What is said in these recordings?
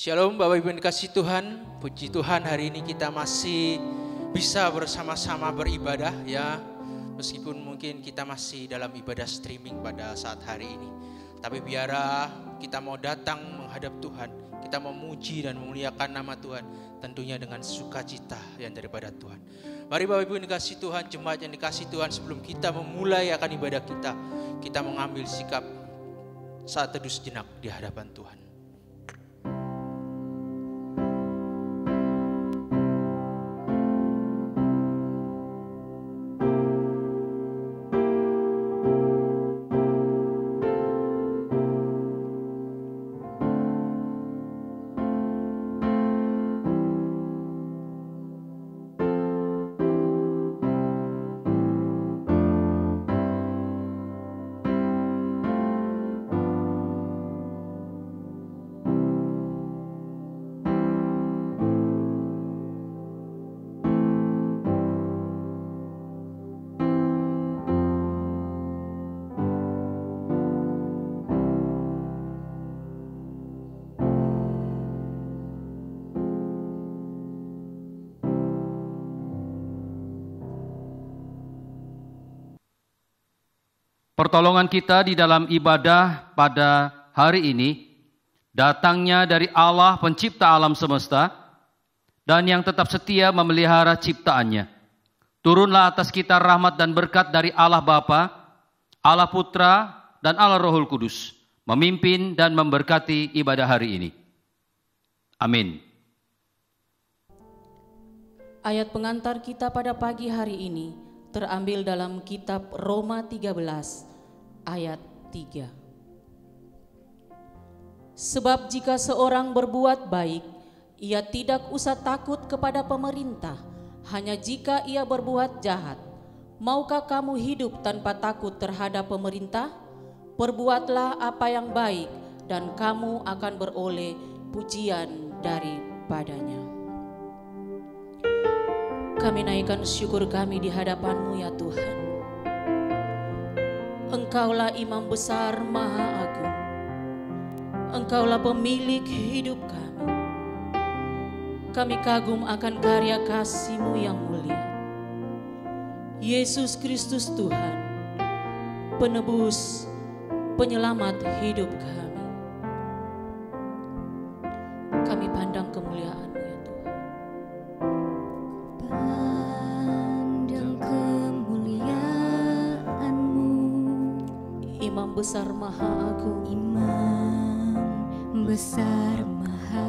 Shalom Bapak Ibu yang dikasihi Tuhan. Puji Tuhan, hari ini kita masih bisa bersama-sama beribadah ya. Meskipun mungkin kita masih dalam ibadah streaming pada saat hari ini. Tapi biarlah kita mau datang menghadap Tuhan, kita memuji dan memuliakan nama Tuhan, tentunya dengan sukacita yang daripada Tuhan. Mari Bapak Ibu yang dikasihi Tuhan, jemaat yang dikasihi Tuhan, sebelum kita memulai akan ibadah kita mengambil sikap saat teduh sejenak di hadapan Tuhan. Pertolongan kita di dalam ibadah pada hari ini datangnya dari Allah pencipta alam semesta dan yang tetap setia memelihara ciptaannya. Turunlah atas kita rahmat dan berkat dari Allah Bapa, Allah Putra, dan Allah Rohul Kudus, memimpin dan memberkati ibadah hari ini. Amin. Ayat pengantar kita pada pagi hari ini terambil dalam kitab Roma 13 ayat 3. Sebab jika seorang berbuat baik, ia tidak usah takut kepada pemerintah, hanya jika ia berbuat jahat. Maukah kamu hidup tanpa takut terhadap pemerintah? Perbuatlah apa yang baik dan kamu akan beroleh pujian daripadanya. Kami naikkan syukur kami di hadapan-Mu ya Tuhan. Engkaulah Imam besar Maha Agung. Engkaulah pemilik hidup kami. Kami kagum akan karya kasih-Mu yang mulia. Yesus Kristus Tuhan, penebus, penyelamat hidup kami. Kami pandang kemuliaan-Mu ya Tuhan. Imam besar Maha Agung, Imam besar Maha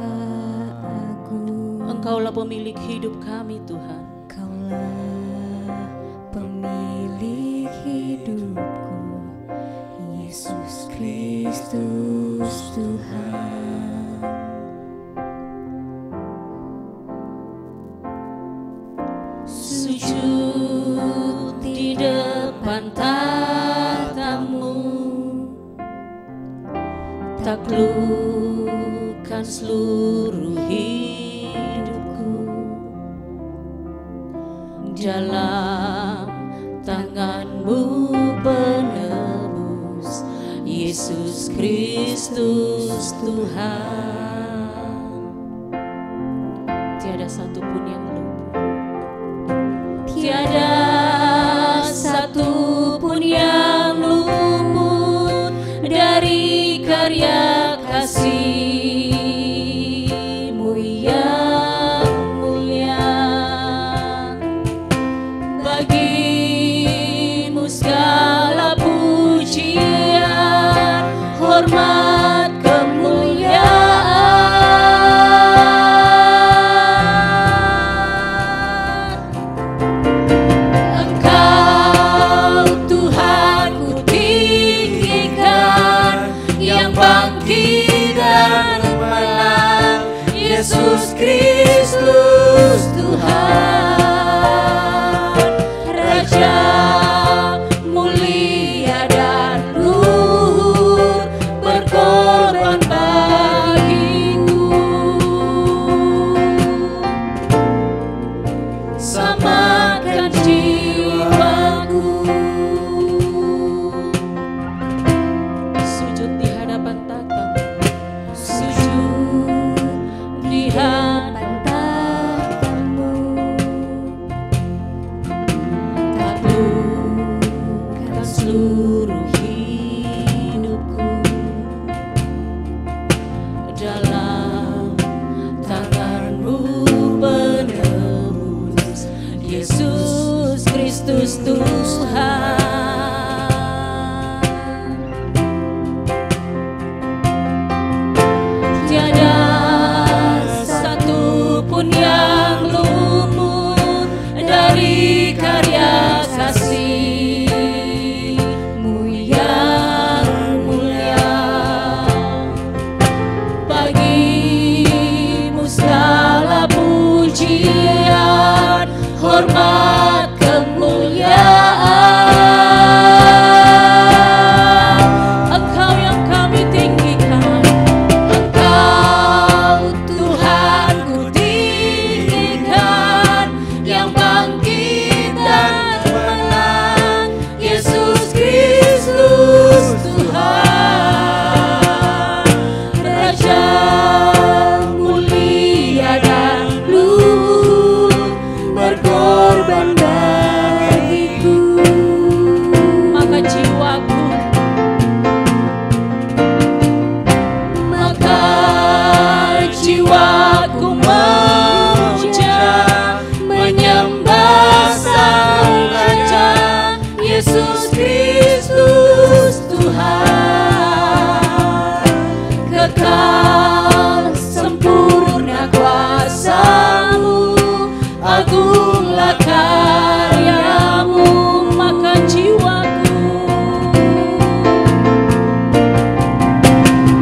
Agung. Engkaulah pemilik hidup kami Tuhan. Engkaulah pemilik hidupku, Yesus Kristus Tuhan. Sujud di depan tahta-Mu, taklukkan seluruh hidupku. Dalam tangan-Mu penebus, Yesus Kristus Tuhan. Tiada satupun yang luput, tiada satupun yang luput dari karya kasih-Mu yang mulia. Bagi-Mu segala pujian, hormat, kemuliaan. Engkau Tuhan ku tinggikan, yang bangkit dan menang, Yesus Kristus Tuhan, Raja mulia dan luhur, berkorban bagiku. Samakan jiwaku, sujud di hadapan tahta-Mu, sujud Kristus Tuhan. Tiada satu pun yang luput dari karya kasih-Mu yang mulia. Bagi-Mu segala pujian, hormat, kemuliaan. Engkau yang kami tinggikan, Engkau Tuhan ku tinggikan, yang bangkit dan menang, Yesus Kristus Tuhan. Raja mulia dan luhur, berkorban bagiku. Maka jiwaku memuja, menyembah Sang Raja, Yesus Kristus Tuhan. Kekal sempurna kuasa-Mu, agunglah karya-Mu.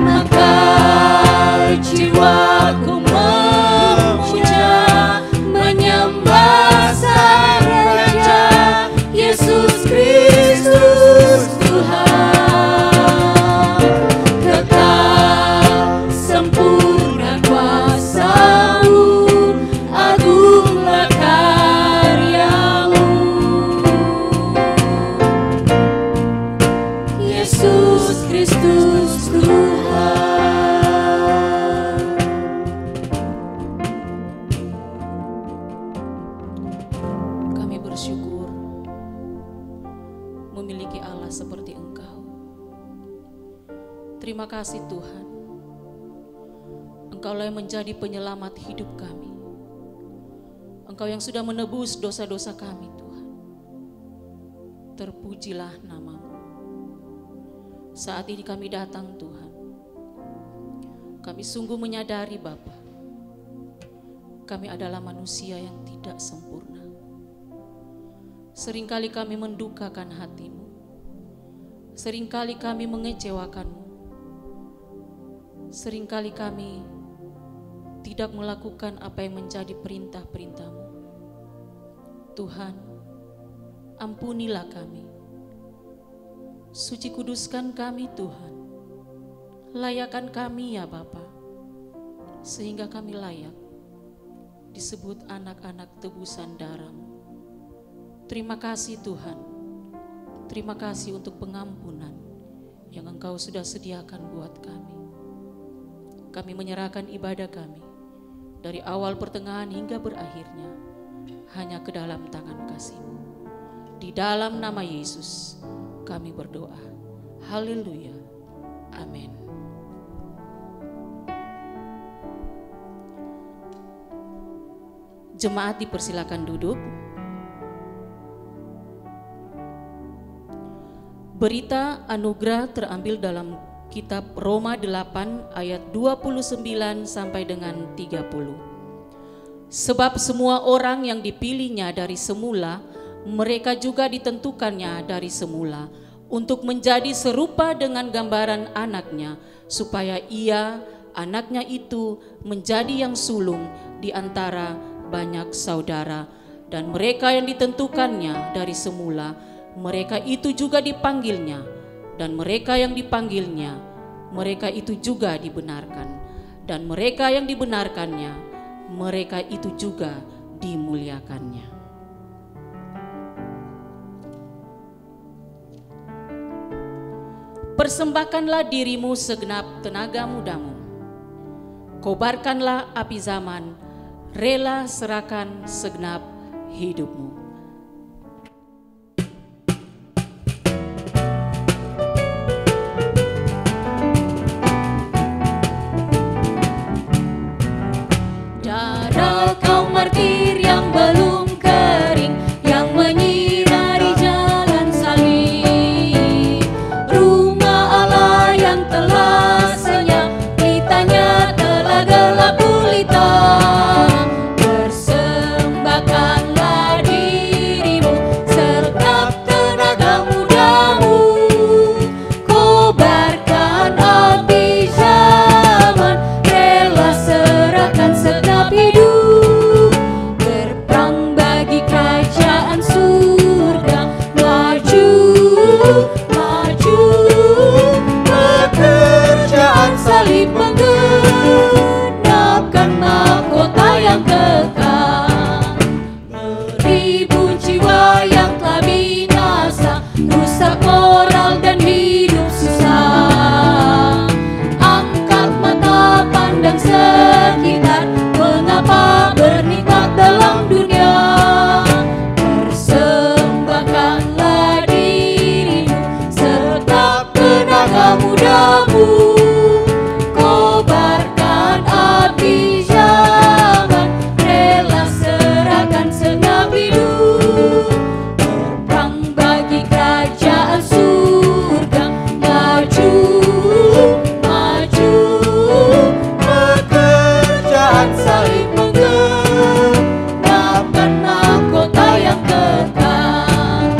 Maka jiwaku memuja, menyembah Sang Raja, Yesus Kristus Tuhan. Kekal sempurna kuasa-Mu, agunglah karya-Mu. Yesus Kristus Tuhan. Kami bersyukur memiliki Allah seperti Engkau. Terima kasih Tuhan, Engkaulah yang menjadi penyelamat hidup kami. Engkau yang sudah menebus dosa-dosa kami Tuhan. Terpujilah nama-Mu. Saat ini kami datang Tuhan, kami sungguh menyadari Bapa, kami adalah manusia yang tidak sempurna. Seringkali kami mendukakan hati-Mu, seringkali kami mengecewakan-Mu, seringkali kami tidak melakukan apa yang menjadi perintah-perintah-Mu. Tuhan, ampunilah kami, suci kuduskan kami Tuhan, layakan kami ya Bapa, sehingga kami layak disebut anak-anak tebusan darah-Mu. Terima kasih Tuhan, terima kasih untuk pengampunan yang Engkau sudah sediakan buat kami. Kami menyerahkan ibadah kami dari awal pertengahan hingga berakhirnya hanya ke dalam tangan kasih-Mu. Di dalam nama Yesus kami berdoa. Haleluya. Amin. Jemaat dipersilakan duduk. Berita anugerah terambil dalam kitab Roma 8 ayat 29 sampai dengan 30. Sebab semua orang yang dipilihnya dari semula, mereka juga ditentukannya dari semula untuk menjadi serupa dengan gambaran anaknya, supaya ia, anaknya itu, menjadi yang sulung di antara banyak saudara. Dan mereka yang ditentukannya dari semula, mereka itu juga dipanggilnya, dan mereka yang dipanggilnya, mereka itu juga dibenarkan, dan mereka yang dibenarkannya, mereka itu juga dimuliakannya. Persembahkanlah dirimu segenap tenaga mudamu, kobarkanlah api zaman, rela serahkan segenap hidupmu. Darah kaum martir yang belum kering, yang menyiram ribu jiwa yang telah binasa, rusak moral dan hidup susah. Angkat mata pandang sekitar, mengapa bernikmat dalam dunia? Persembahkanlah dirimu serta tenaga mudamu, kobarkan api zaman, rela serahkan segenap hidup. Berperang bagi kerajaan surga, maju, maju, pekerjaan saling menggenapkan mahkota yang kekal.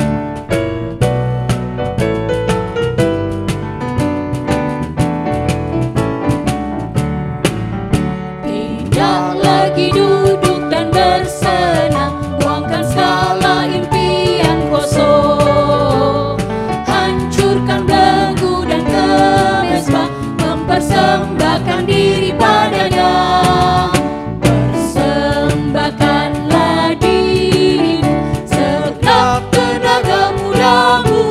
Tidak lagi duduk dan bersenang, buangkan segala impian kosong. Hancurkan belenggu dan kemesbah, mempersembahkan diri padanya. Persembahkanlah dirimu segenap tenaga mudamu,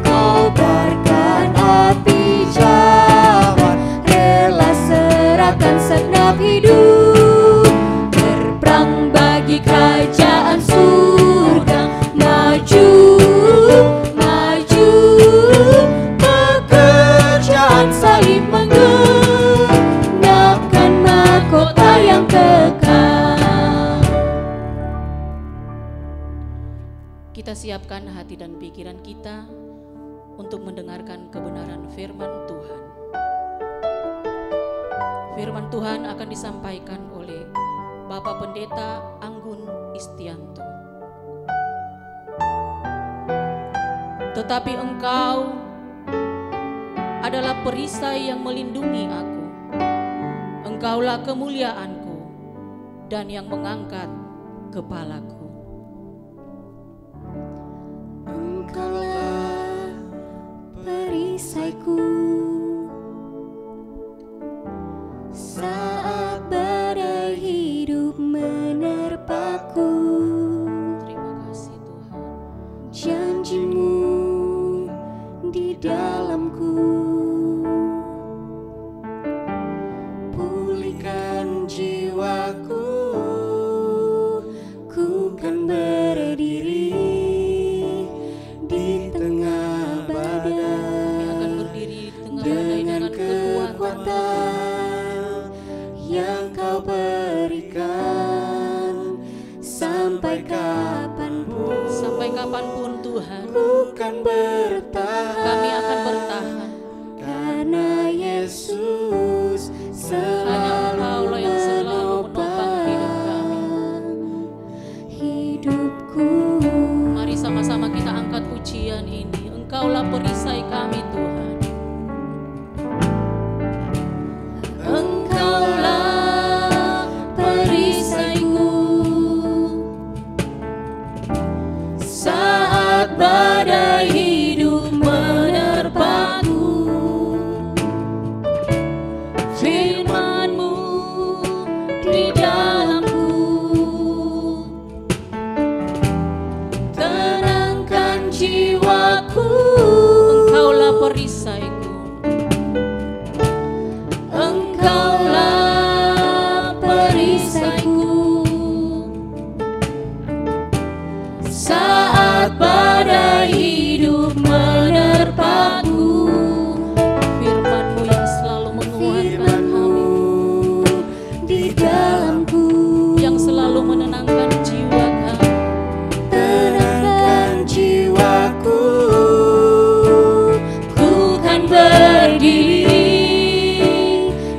kobarkan api zaman, rela serahkan segenap hidup. Berperang bagi kerajaan surga, maju, maju, pekerjaan saling menggenapkan mahkota yang kekal. Kita siapkan hati dan pikiran kita untuk mendengarkan kebenaran firman Tuhan. Firman Tuhan akan disampaikan oleh Bapak Pendeta Anggun Istianto. Tetapi Engkau adalah perisai yang melindungi aku. Engkaulah kemuliaanku dan yang mengangkat kepalaku. Engkaulah perisaiku saat badai hidup menerpaku. Terima kasih Tuhan. Janjimu di dalamku, pulihkan jiwaku, ku kan berdiri di tengah badai. Kami akan berdiri di tengah badai Dengan dengan kekuatan kekuatan yang kau berikan, sampai kapanpun, sampai kapanpun Tuhan. ku kan bertahan. Kami akan bertahan. Karena Yesus Hanya selalu Engkaulah yang selalu menopang hidup kami. hidupku. Mari sama-sama kita angkat pujian ini. Engkaulah perisai kami Tuhan. Engkaulah perisaiku saat badai hidup menerpaku. Firman-Mu di dalamku, Tenangkan jiwaku. Engkaulah perisaiku. Engkaulah perisaiku saat badai hidup menerpaku. Firman-Mu yang selalu menguatkan kami, Di dalamku, yang selalu menenangkan jiwa kami. tenangkan jiwaku, ku kan berdiri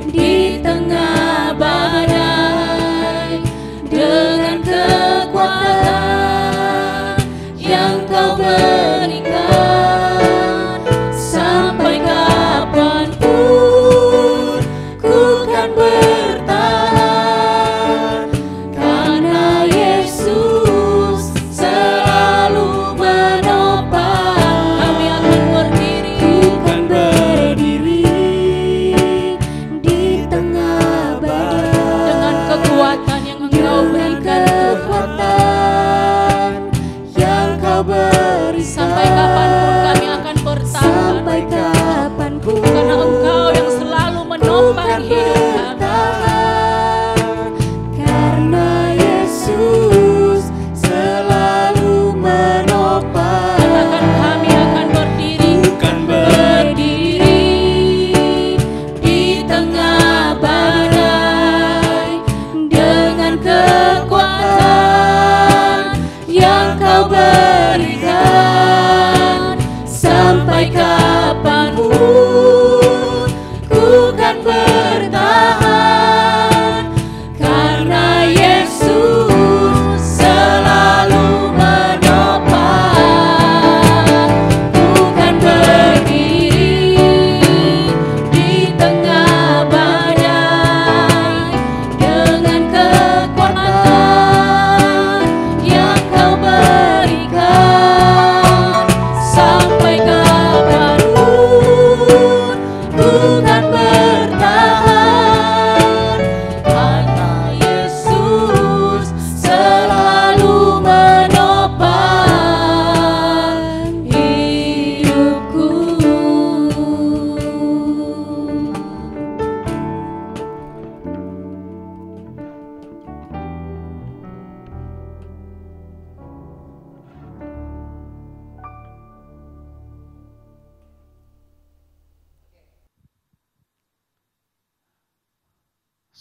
di tengah badai. Dengan kekuatan yang kau berikan,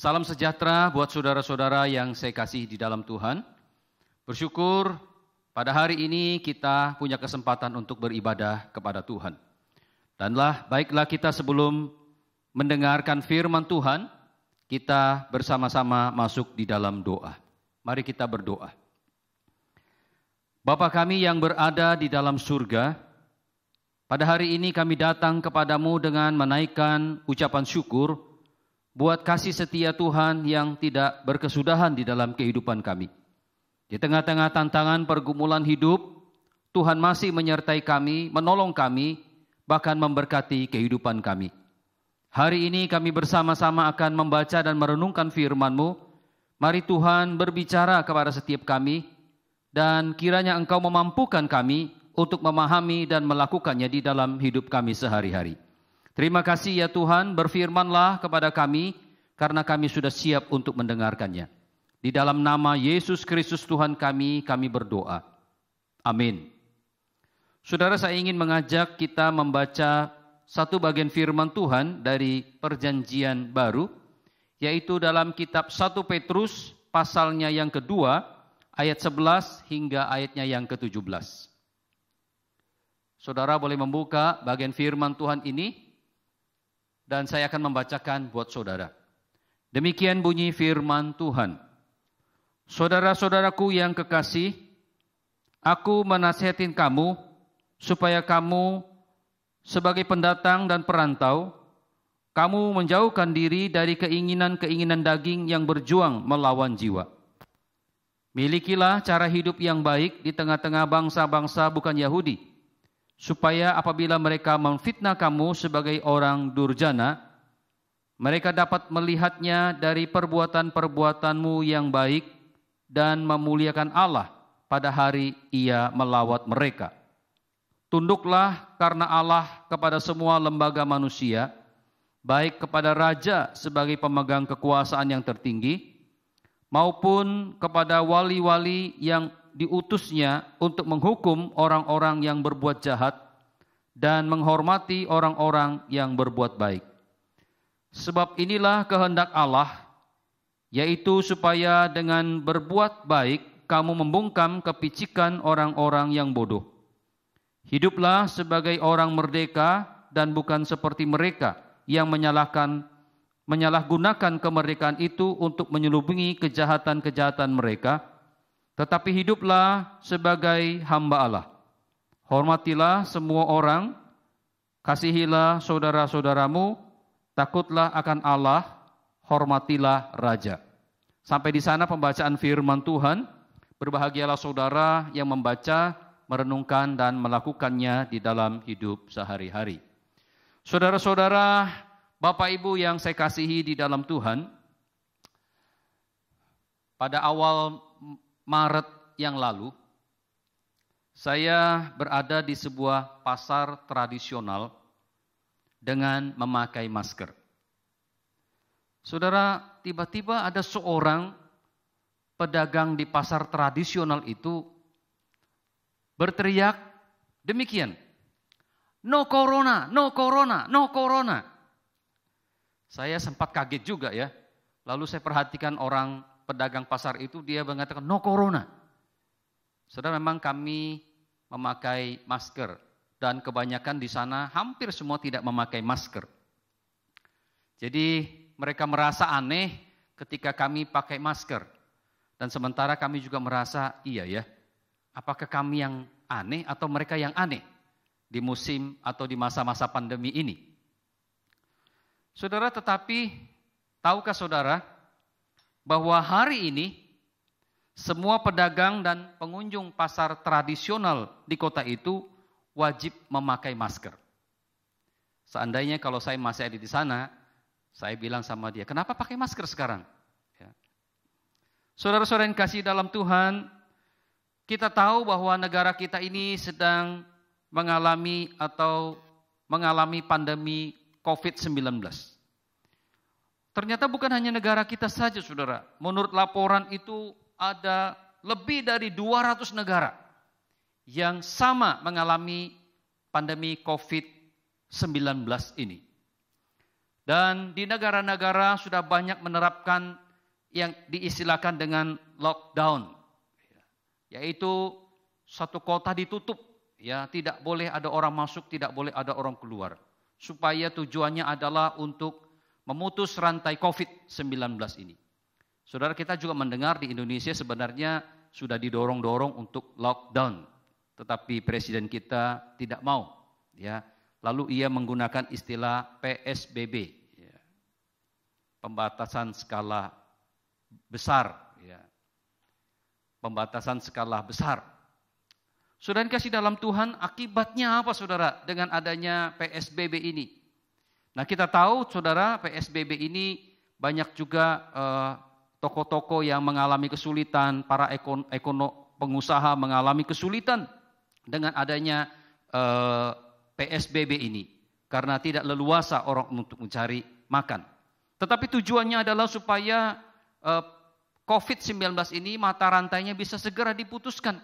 Salam sejahtera buat saudara-saudara yang saya kasih di dalam Tuhan. Bersyukur pada hari ini kita punya kesempatan untuk beribadah kepada Tuhan. Danlah baiklah kita sebelum mendengarkan firman Tuhan, kita bersama-sama masuk di dalam doa. Mari kita berdoa. Bapa kami yang berada di dalam surga, pada hari ini kami datang kepadamu dengan menaikkan ucapan syukur buat kasih setia Tuhan yang tidak berkesudahan di dalam kehidupan kami. Di tengah-tengah tantangan pergumulan hidup, Tuhan masih menyertai kami, menolong kami, bahkan memberkati kehidupan kami. Hari ini kami bersama-sama akan membaca dan merenungkan firman-Mu. Mari Tuhan berbicara kepada setiap kami, dan kiranya Engkau memampukan kami untuk memahami dan melakukannya di dalam hidup kami sehari-hari. Terima kasih ya Tuhan, berfirmanlah kepada kami, karena kami sudah siap untuk mendengarkannya. Di dalam nama Yesus Kristus Tuhan kami berdoa. Amin. Saudara, saya ingin mengajak kita membaca satu bagian firman Tuhan dari Perjanjian Baru, yaitu dalam kitab 1 Petrus pasalnya yang kedua, ayat 11 hingga ayatnya yang ke-17. Saudara boleh membuka bagian firman Tuhan ini, dan saya akan membacakan buat saudara. Demikian bunyi firman Tuhan. Saudara-saudaraku yang kekasih, aku menasihatin kamu supaya kamu sebagai pendatang dan perantau, kamu menjauhkan diri dari keinginan-keinginan daging yang berjuang melawan jiwa. Milikilah cara hidup yang baik di tengah-tengah bangsa-bangsa bukan Yahudi, supaya apabila mereka memfitnah kamu sebagai orang durjana, mereka dapat melihatnya dari perbuatan-perbuatanmu yang baik dan memuliakan Allah pada hari Ia melawat mereka. Tunduklah karena Allah kepada semua lembaga manusia, baik kepada raja sebagai pemegang kekuasaan yang tertinggi, maupun kepada wali-wali yang diutusnya untuk menghukum orang-orang yang berbuat jahat dan menghormati orang-orang yang berbuat baik. Sebab inilah kehendak Allah, yaitu supaya dengan berbuat baik kamu membungkam kepicikan orang-orang yang bodoh. Hiduplah sebagai orang merdeka dan bukan seperti mereka yang menyalahgunakan kemerdekaan itu untuk menyelubungi kejahatan-kejahatan mereka. Tetapi hiduplah sebagai hamba Allah. Hormatilah semua orang, kasihilah saudara-saudaramu, takutlah akan Allah, hormatilah raja. Sampai di sana pembacaan firman Tuhan. Berbahagialah saudara yang membaca, merenungkan dan melakukannya di dalam hidup sehari-hari. Saudara-saudara, Bapak Ibu yang saya kasihi di dalam Tuhan, pada awal Maret yang lalu, saya berada di sebuah pasar tradisional dengan memakai masker. Saudara, tiba-tiba ada seorang pedagang di pasar tradisional itu berteriak demikian, "No corona, no corona, no corona." Saya sempat kaget juga ya. Lalu saya perhatikan orang pedagang pasar itu, dia mengatakan no corona. Saudara, memang kami memakai masker dan kebanyakan di sana hampir semua tidak memakai masker. Jadi mereka merasa aneh ketika kami pakai masker. Dan sementara kami juga merasa, iya ya, apakah kami yang aneh atau mereka yang aneh di musim atau di masa-masa pandemi ini. Saudara, tetapi tahukah saudara bahwa hari ini semua pedagang dan pengunjung pasar tradisional di kota itu wajib memakai masker. Seandainya kalau saya masih ada di sana, saya bilang sama dia, kenapa pakai masker sekarang? Ya. Saudara-saudara yang kasih dalam Tuhan, kita tahu bahwa negara kita ini sedang mengalami pandemi COVID-19. Ternyata bukan hanya negara kita saja, saudara. Menurut laporan itu ada lebih dari 200 negara yang sama mengalami pandemi COVID-19 ini. Dan di negara-negara sudah banyak menerapkan yang diistilahkan dengan lockdown, yaitu satu kota ditutup, ya, tidak boleh ada orang masuk, tidak boleh ada orang keluar. Supaya tujuannya adalah untuk memutus rantai COVID-19 ini. Saudara, kita juga mendengar di Indonesia sebenarnya sudah didorong-dorong untuk lockdown, tetapi presiden kita tidak mau, ya. Lalu ia menggunakan istilah PSBB, ya. Pembatasan skala besar, ya. Pembatasan skala besar. Saudara kasih dalam Tuhan, akibatnya apa saudara dengan adanya PSBB ini? Nah, kita tahu saudara, PSBB ini banyak juga toko-toko yang mengalami kesulitan, para pengusaha mengalami kesulitan dengan adanya PSBB ini, karena tidak leluasa orang untuk mencari makan. Tetapi tujuannya adalah supaya COVID-19 ini mata rantainya bisa segera diputuskan.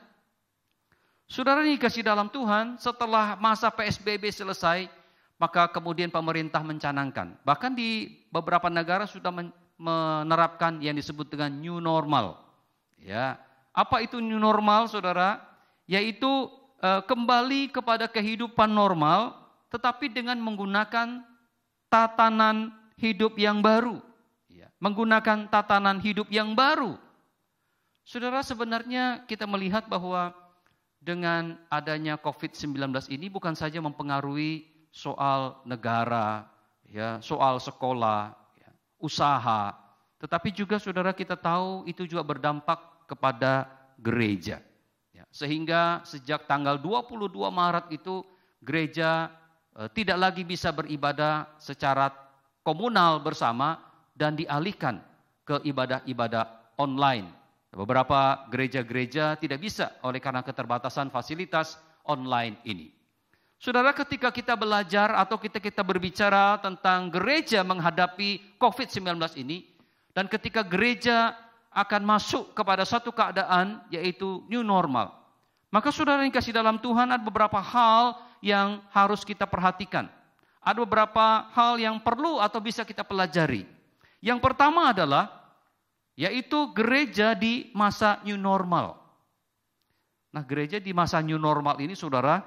Saudara dikasih dalam Tuhan, setelah masa PSBB selesai, maka kemudian pemerintah mencanangkan. Bahkan di beberapa negara sudah menerapkan yang disebut dengan new normal. Ya, apa itu new normal, saudara? Yaitu kembali kepada kehidupan normal, tetapi dengan menggunakan tatanan hidup yang baru. Ya, menggunakan tatanan hidup yang baru. Saudara, sebenarnya kita melihat bahwa dengan adanya COVID-19 ini bukan saja mempengaruhi soal negara, ya, soal sekolah, ya, usaha, tetapi juga saudara kita tahu itu juga berdampak kepada gereja. Ya, sehingga sejak tanggal 22 Maret itu gereja tidak lagi bisa beribadah secara komunal bersama dan dialihkan ke ibadah-ibadah online. Beberapa gereja-gereja tidak bisa oleh karena keterbatasan fasilitas online ini. Saudara, ketika kita belajar atau kita berbicara tentang gereja menghadapi COVID-19 ini, dan ketika gereja akan masuk kepada satu keadaan yaitu new normal, maka saudara yang kasih dalam Tuhan, ada beberapa hal yang harus kita perhatikan. Ada beberapa hal yang perlu atau bisa kita pelajari. Yang pertama adalah yaitu gereja di masa new normal. Nah, gereja di masa new normal ini saudara,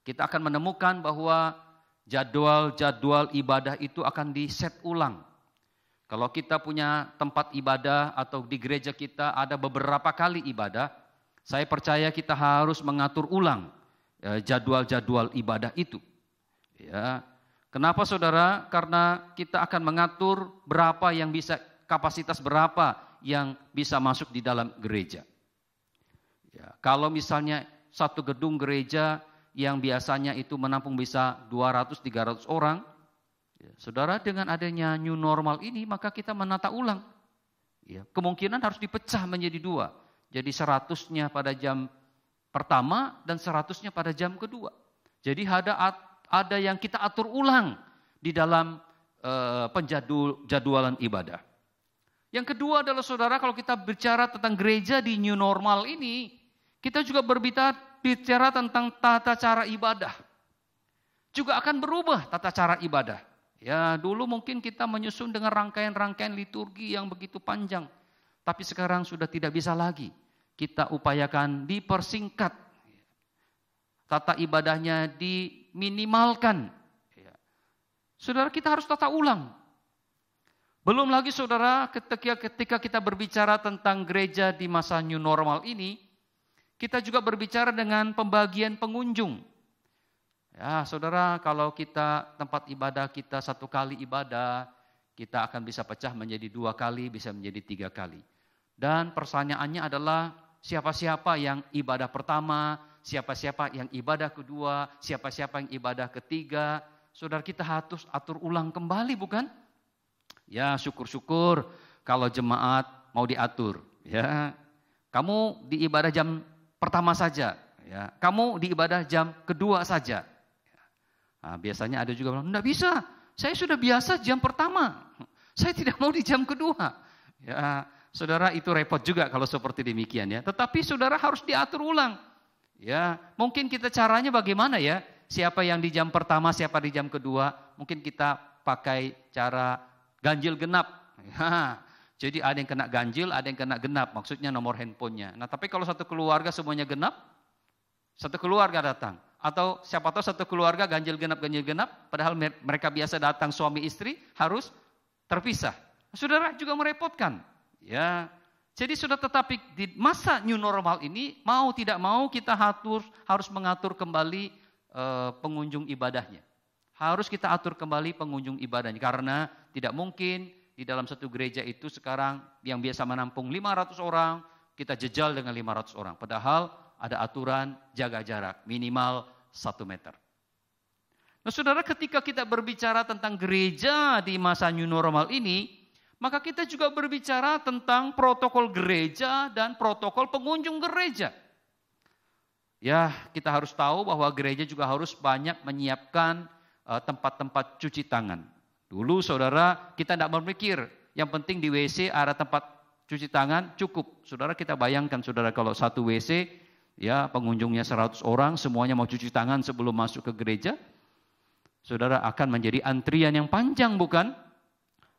kita akan menemukan bahwa jadwal-jadwal ibadah itu akan di-set ulang. Kalau kita punya tempat ibadah atau di gereja kita ada beberapa kali ibadah, saya percaya kita harus mengatur ulang jadwal-jadwal ibadah itu. Ya. Kenapa saudara? Karena kita akan mengatur berapa yang bisa, kapasitas berapa yang bisa masuk di dalam gereja. Ya, kalau misalnya satu gedung gereja yang biasanya itu menampung bisa 200-300 orang, ya, saudara, dengan adanya new normal ini maka kita menata ulang. Ya, kemungkinan harus dipecah menjadi dua. Jadi 100-nya pada jam pertama dan 100-nya pada jam kedua. Jadi ada yang kita atur ulang di dalam penjadwalan ibadah. Yang kedua adalah saudara, kalau kita bicara tentang gereja di new normal ini, kita juga bicara tentang tata cara ibadah. Juga akan berubah tata cara ibadah. Ya, dulu mungkin kita menyusun dengan rangkaian-rangkaian liturgi yang begitu panjang. Tapi sekarang sudah tidak bisa lagi. Kita upayakan dipersingkat. Tata ibadahnya diminimalkan. Saudara, kita harus tata ulang. Belum lagi saudara, ketika kita berbicara tentang gereja di masa new normal ini, kita juga berbicara dengan pembagian pengunjung. Ya saudara, kalau kita tempat ibadah kita satu kali ibadah, kita akan bisa pecah menjadi 2 kali, bisa menjadi 3 kali. Dan pertanyaannya adalah siapa-siapa yang ibadah pertama, siapa-siapa yang ibadah kedua, siapa-siapa yang ibadah ketiga. Saudara, kita harus atur ulang kembali, bukan? Ya, syukur-syukur kalau jemaat mau diatur. Ya, kamu di ibadah jam pertama saja. Ya, kamu di ibadah jam kedua saja. Nah, biasanya ada juga bilang, enggak bisa. Saya sudah biasa jam pertama. Saya tidak mau di jam kedua. Ya, saudara, itu repot juga kalau seperti demikian ya. Tetapi saudara harus diatur ulang. Ya, mungkin kita caranya bagaimana ya? Siapa yang di jam pertama, siapa di jam kedua, mungkin kita pakai cara ganjil genap. Jadi ada yang kena ganjil, ada yang kena genap, maksudnya nomor handphonenya. Nah tapi kalau satu keluarga semuanya genap, satu keluarga datang. Atau siapa tahu satu keluarga ganjil genap, padahal mereka biasa datang suami istri harus terpisah. Saudara juga merepotkan. Ya, jadi sudah tetapi di masa new normal ini mau tidak mau kita harus mengatur kembali pengunjung ibadahnya. Harus kita atur kembali pengunjung ibadahnya karena tidak mungkin di dalam satu gereja itu sekarang yang biasa menampung 500 orang, kita jejal dengan 500 orang. Padahal ada aturan jaga jarak minimal 1 meter. Nah saudara, ketika kita berbicara tentang gereja di masa new normal ini, maka kita juga berbicara tentang protokol gereja dan protokol pengunjung gereja. Ya, kita harus tahu bahwa gereja juga harus banyak menyiapkan tempat-tempat cuci tangan. Dulu saudara, kita tidak berpikir, yang penting di WC ada tempat cuci tangan cukup. Saudara, kita bayangkan saudara kalau satu WC, ya pengunjungnya 100 orang, semuanya mau cuci tangan sebelum masuk ke gereja. Saudara akan menjadi antrian yang panjang, bukan?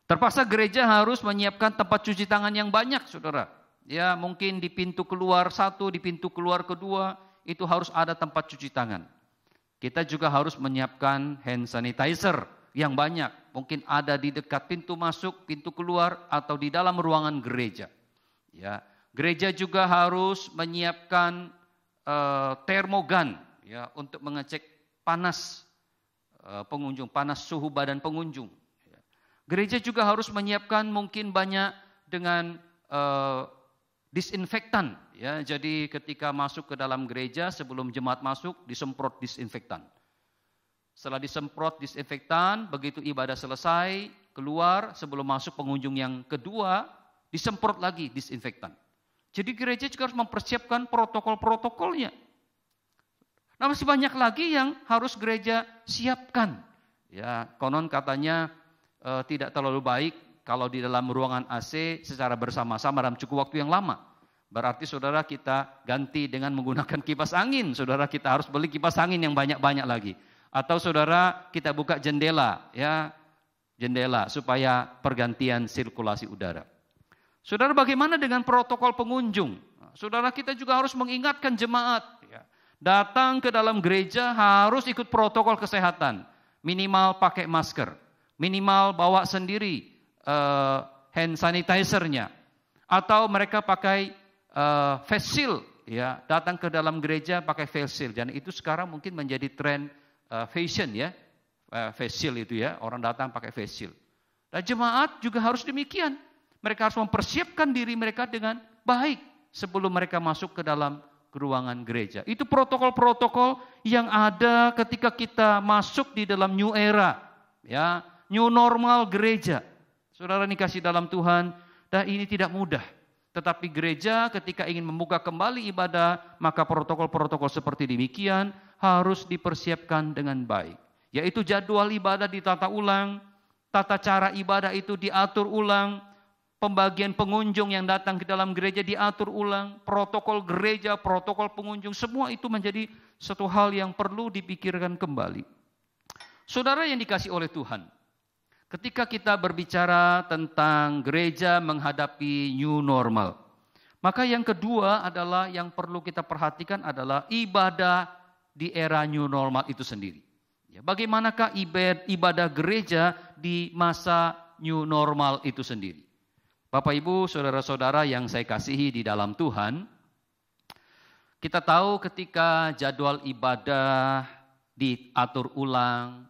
Terpaksa gereja harus menyiapkan tempat cuci tangan yang banyak, saudara. Ya, mungkin di pintu keluar 1, di pintu keluar kedua, itu harus ada tempat cuci tangan. Kita juga harus menyiapkan hand sanitizer yang banyak. Mungkin ada di dekat pintu masuk, pintu keluar, atau di dalam ruangan gereja. Ya, gereja juga harus menyiapkan termogan, ya, untuk mengecek panas pengunjung, panas suhu badan pengunjung. Gereja juga harus menyiapkan mungkin banyak dengan disinfektan. Ya, jadi ketika masuk ke dalam gereja sebelum jemaat masuk disemprot disinfektan. Setelah disemprot disinfektan, begitu ibadah selesai, keluar sebelum masuk pengunjung yang kedua, disemprot lagi disinfektan. Jadi gereja juga harus mempersiapkan protokol-protokolnya. Nah masih banyak lagi yang harus gereja siapkan. Ya, konon katanya tidak terlalu baik kalau di dalam ruangan AC secara bersama-sama dalam cukup waktu yang lama. Berarti saudara kita ganti dengan menggunakan kipas angin. Saudara kita harus beli kipas angin yang banyak-banyak lagi. Atau saudara kita buka jendela, ya jendela supaya pergantian sirkulasi udara. Saudara bagaimana dengan protokol pengunjung? Saudara kita juga harus mengingatkan jemaat. Ya, datang ke dalam gereja harus ikut protokol kesehatan. Minimal pakai masker. Minimal bawa sendiri hand sanitizer-nya. Atau mereka pakai face shield. Ya, datang ke dalam gereja pakai face shield. Dan itu sekarang mungkin menjadi tren fashion ya. Face shield itu ya, orang datang pakai face shield. Dan jemaat juga harus demikian. Mereka harus mempersiapkan diri mereka dengan baik sebelum mereka masuk ke dalam ruangan gereja. Itu protokol-protokol yang ada ketika kita masuk di dalam new era. Ya, new normal gereja. Saudara dikasih dalam Tuhan, dan ini tidak mudah. Tetapi gereja ketika ingin membuka kembali ibadah, maka protokol-protokol seperti demikian harus dipersiapkan dengan baik. Yaitu jadwal ibadah ditata ulang, tata cara ibadah itu diatur ulang, pembagian pengunjung yang datang ke dalam gereja diatur ulang, protokol gereja, protokol pengunjung, semua itu menjadi satu hal yang perlu dipikirkan kembali. Saudara yang dikasih oleh Tuhan, ketika kita berbicara tentang gereja menghadapi new normal, maka yang kedua adalah yang perlu kita perhatikan adalah ibadah di era new normal itu sendiri. Ya, bagaimanakah ibadah gereja di masa new normal itu sendiri? Bapak Ibu, saudara-saudara yang saya kasihi di dalam Tuhan, kita tahu ketika jadwal ibadah diatur ulang,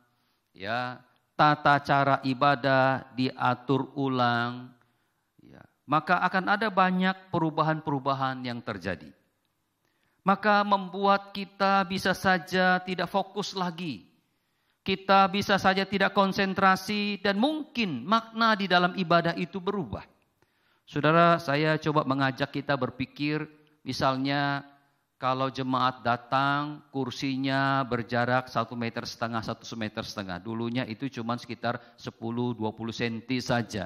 ya, tata cara ibadah diatur ulang, ya, maka akan ada banyak perubahan-perubahan yang terjadi. Maka membuat kita bisa saja tidak fokus lagi. Kita bisa saja tidak konsentrasi dan mungkin makna di dalam ibadah itu berubah. Saudara, saya coba mengajak kita berpikir, misalnya kalau jemaat datang, kursinya berjarak 1,5 meter, 1,5 meter. Dulunya itu cuma sekitar 10-20 cm saja.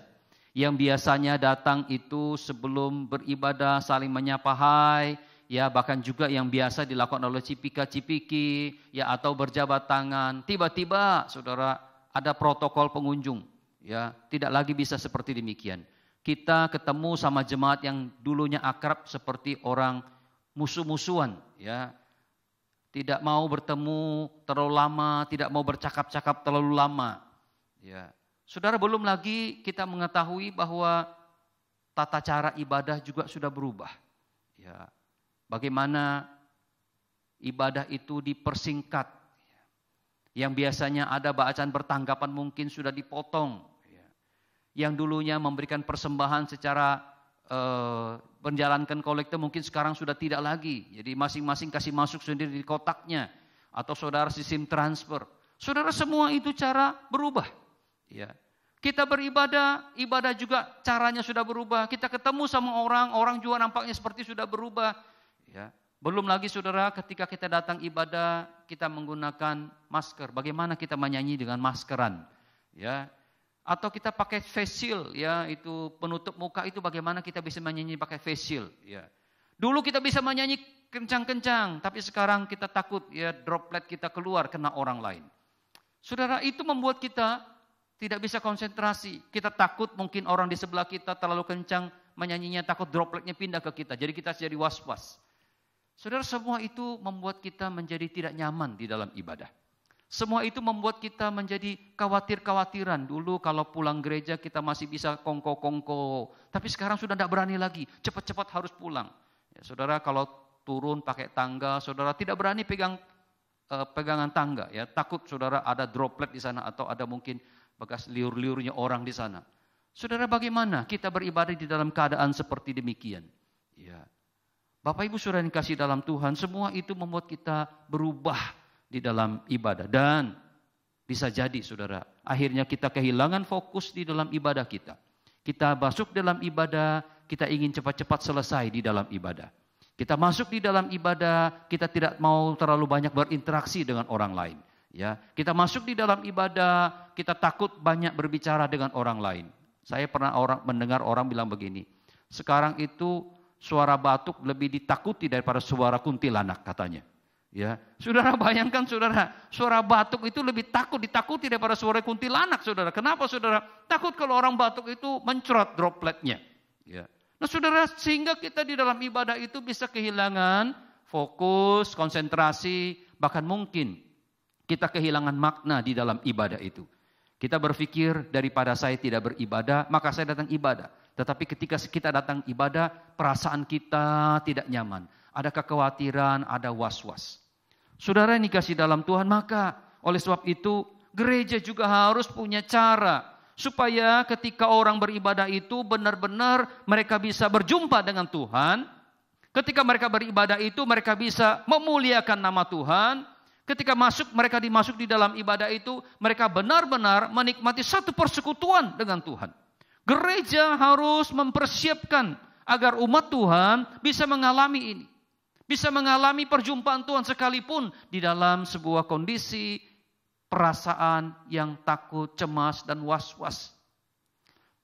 Yang biasanya datang itu sebelum beribadah saling menyapa hai, ya bahkan juga yang biasa dilakukan oleh cipika-cipiki, ya atau berjabat tangan. Tiba-tiba saudara ada protokol pengunjung, ya, tidak lagi bisa seperti demikian. Kita ketemu sama jemaat yang dulunya akrab seperti orang musuh-musuhan, ya. Tidak mau bertemu terlalu lama, tidak mau bercakap-cakap terlalu lama, ya. Saudara, belum lagi kita mengetahui bahwa tata cara ibadah juga sudah berubah, ya. Bagaimana ibadah itu dipersingkat, yang biasanya ada bacaan bertanggapan mungkin sudah dipotong. Yang dulunya memberikan persembahan secara menjalankan kolekte mungkin sekarang sudah tidak lagi. Jadi masing-masing kasih masuk sendiri di kotaknya. Atau saudara sistem transfer. Saudara, semua itu cara berubah. Ya. Kita beribadah, ibadah juga caranya sudah berubah. Kita ketemu sama orang, orang juga nampaknya seperti sudah berubah. Ya. Belum lagi saudara, ketika kita datang ibadah, kita menggunakan masker. Bagaimana kita menyanyi dengan maskeran? Ya. Atau kita pakai face shield, ya, itu penutup muka itu bagaimana kita bisa menyanyi pakai face shield, ya. Dulu kita bisa menyanyi kencang-kencang, tapi sekarang kita takut, ya, droplet kita keluar kena orang lain. Saudara, itu membuat kita tidak bisa konsentrasi. Kita takut mungkin orang di sebelah kita terlalu kencang menyanyinya, takut dropletnya pindah ke kita. Jadi kita jadi was-was. Saudara, semua itu membuat kita menjadi tidak nyaman di dalam ibadah. Semua itu membuat kita menjadi khawatir-khawatiran. Dulu kalau pulang gereja kita masih bisa kongko-kongko. Tapi sekarang sudah tidak berani lagi. Cepat-cepat harus pulang. Ya, saudara, kalau turun pakai tangga, saudara tidak berani pegangan tangga. Ya, takut saudara ada droplet di sana atau ada mungkin bekas liur-liurnya orang di sana. Saudara, bagaimana kita beribadah di dalam keadaan seperti demikian? Ya. Bapak Ibu saudara yang kasih dalam Tuhan, semua itu membuat kita berubah di dalam ibadah. Dan bisa jadi saudara, akhirnya kita kehilangan fokus di dalam ibadah kita. Kita masuk dalam ibadah, kita ingin cepat-cepat selesai di dalam ibadah. Kita masuk di dalam ibadah, kita tidak mau terlalu banyak berinteraksi dengan orang lain. Ya, kita masuk di dalam ibadah, kita takut banyak berbicara dengan orang lain. Saya pernah mendengar orang bilang begini, sekarang itu suara batuk lebih ditakuti daripada suara kuntilanak katanya. Ya, saudara bayangkan saudara, suara batuk itu lebih ditakuti daripada suara kuntilanak saudara. Kenapa saudara? Takut kalau orang batuk itu mencrot dropletnya. Ya. Nah saudara, sehingga kita di dalam ibadah itu bisa kehilangan fokus, konsentrasi, bahkan mungkin kita kehilangan makna di dalam ibadah itu. Kita berpikir daripada saya tidak beribadah, maka saya datang ibadah. Tetapi ketika kita datang ibadah, perasaan kita tidak nyaman. Ada kekhawatiran, ada was-was. Saudara yang dikasih dalam Tuhan, maka oleh sebab itu gereja juga harus punya cara supaya ketika orang beribadah itu benar-benar mereka bisa berjumpa dengan Tuhan. Ketika mereka beribadah itu mereka bisa memuliakan nama Tuhan. Ketika mereka dimasuk di dalam ibadah itu mereka benar-benar menikmati satu persekutuan dengan Tuhan. Gereja harus mempersiapkan agar umat Tuhan bisa mengalami ini. Bisa mengalami perjumpaan Tuhan sekalipun di dalam sebuah kondisi perasaan yang takut, cemas, dan was-was.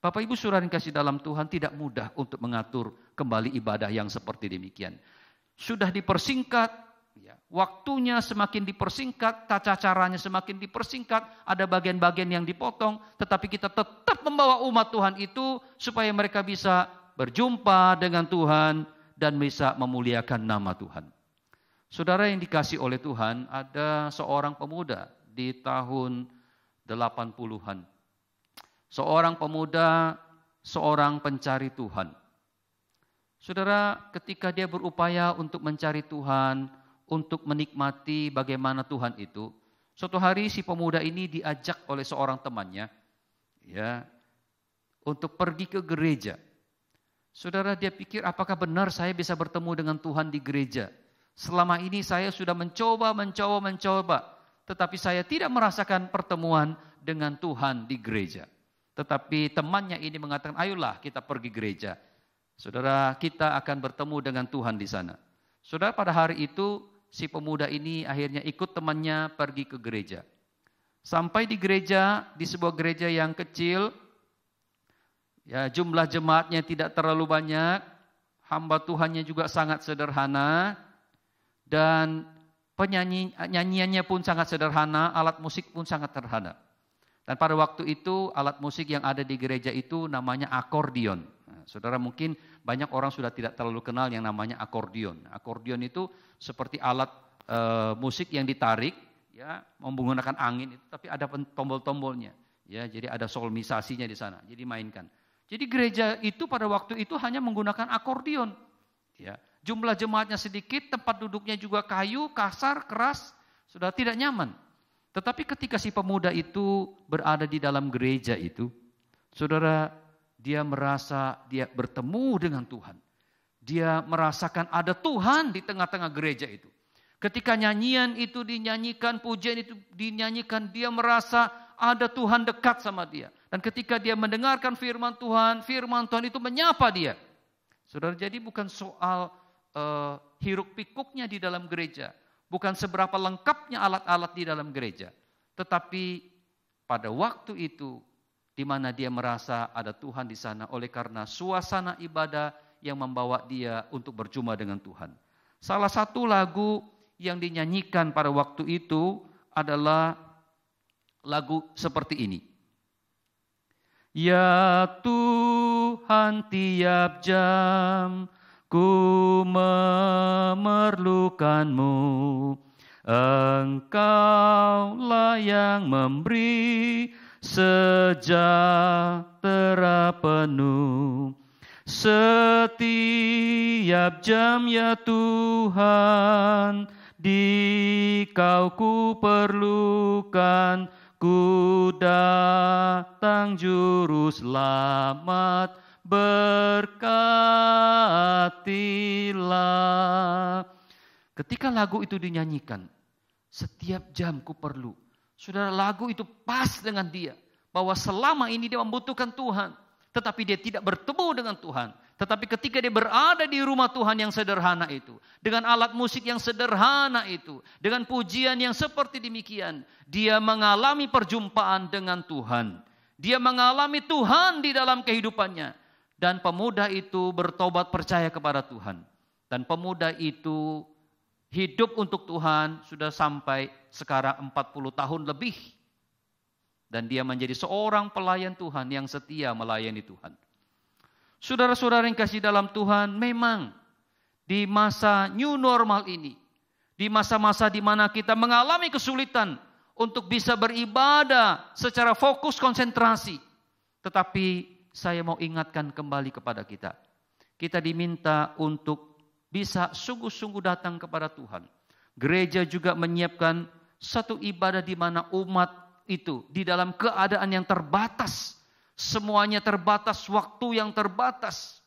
Bapak Ibu saudara yang kasih dalam Tuhan, tidak mudah untuk mengatur kembali ibadah yang seperti demikian. Sudah dipersingkat, ya, waktunya semakin dipersingkat, tata caranya semakin dipersingkat, ada bagian-bagian yang dipotong, tetapi kita tetap membawa umat Tuhan itu supaya mereka bisa berjumpa dengan Tuhan, dan bisa memuliakan nama Tuhan. Saudara yang dikasih oleh Tuhan, ada seorang pemuda di tahun 80-an. Seorang pemuda, seorang pencari Tuhan. Saudara, ketika dia berupaya untuk mencari Tuhan, untuk menikmati bagaimana Tuhan itu, suatu hari si pemuda ini diajak oleh seorang temannya, ya, untuk pergi ke gereja. Saudara, dia pikir apakah benar saya bisa bertemu dengan Tuhan di gereja? Selama ini saya sudah mencoba, tetapi saya tidak merasakan pertemuan dengan Tuhan di gereja. Tetapi temannya ini mengatakan, ayolah kita pergi gereja. Saudara, kita akan bertemu dengan Tuhan di sana. Saudara, pada hari itu si pemuda ini akhirnya ikut temannya pergi ke gereja. Sampai di gereja, di sebuah gereja yang kecil, ya, jumlah jemaatnya tidak terlalu banyak, hamba Tuhannya juga sangat sederhana, dan nyanyiannya pun sangat sederhana, alat musik pun sangat sederhana. Dan pada waktu itu alat musik yang ada di gereja itu namanya akordion. Nah, saudara mungkin banyak orang sudah tidak terlalu kenal yang namanya akordion. Akordion itu seperti alat musik yang ditarik, ya, menggunakan angin itu, tapi ada tombol-tombolnya. Ya, jadi ada solmisasinya di sana. Jadi mainkan. Jadi gereja itu pada waktu itu hanya menggunakan akordion. Ya, jumlah jemaatnya sedikit, tempat duduknya juga kayu, kasar, keras, sudah tidak nyaman. Tetapi ketika si pemuda itu berada di dalam gereja itu, saudara, dia merasa dia bertemu dengan Tuhan. Dia merasakan ada Tuhan di tengah-tengah gereja itu. Ketika nyanyian itu dinyanyikan, pujian itu dinyanyikan, dia merasa ada Tuhan dekat sama dia. Dan ketika dia mendengarkan firman Tuhan itu menyapa dia. Saudara, jadi bukan soal hiruk pikuknya di dalam gereja. Bukan seberapa lengkapnya alat-alat di dalam gereja. Tetapi pada waktu itu, di mana dia merasa ada Tuhan di sana oleh karena suasana ibadah yang membawa dia untuk berjumpa dengan Tuhan. Salah satu lagu yang dinyanyikan pada waktu itu adalah lagu seperti ini. Ya Tuhan, tiap jam ku memerlukan-Mu, Engkaulah yang memberi sejahtera penuh. Setiap jam ya Tuhan, Di-Kau ku perlukan, ku datang juru selamat, berkatilah. Ketika lagu itu dinyanyikan, setiap jam ku perlu. Saudara, lagu itu pas dengan dia. Bahwa selama ini dia membutuhkan Tuhan. Tetapi dia tidak bertemu dengan Tuhan. Tetapi ketika dia berada di rumah Tuhan yang sederhana itu. Dengan alat musik yang sederhana itu. Dengan pujian yang seperti demikian. Dia mengalami perjumpaan dengan Tuhan. Dia mengalami Tuhan di dalam kehidupannya. Dan pemuda itu bertobat percaya kepada Tuhan. Dan pemuda itu hidup untuk Tuhan sudah sampai sekarang 40 tahun lebih. Dan dia menjadi seorang pelayan Tuhan yang setia melayani Tuhan. Saudara-saudara yang kasih dalam Tuhan, memang di masa new normal ini, di masa-masa di mana kita mengalami kesulitan untuk bisa beribadah secara fokus konsentrasi. Tetapi saya mau ingatkan kembali kepada kita. Kita diminta untuk bisa sungguh-sungguh datang kepada Tuhan. Gereja juga menyiapkan satu ibadah di mana umat itu di dalam keadaan yang terbatas. Semuanya terbatas, waktu yang terbatas.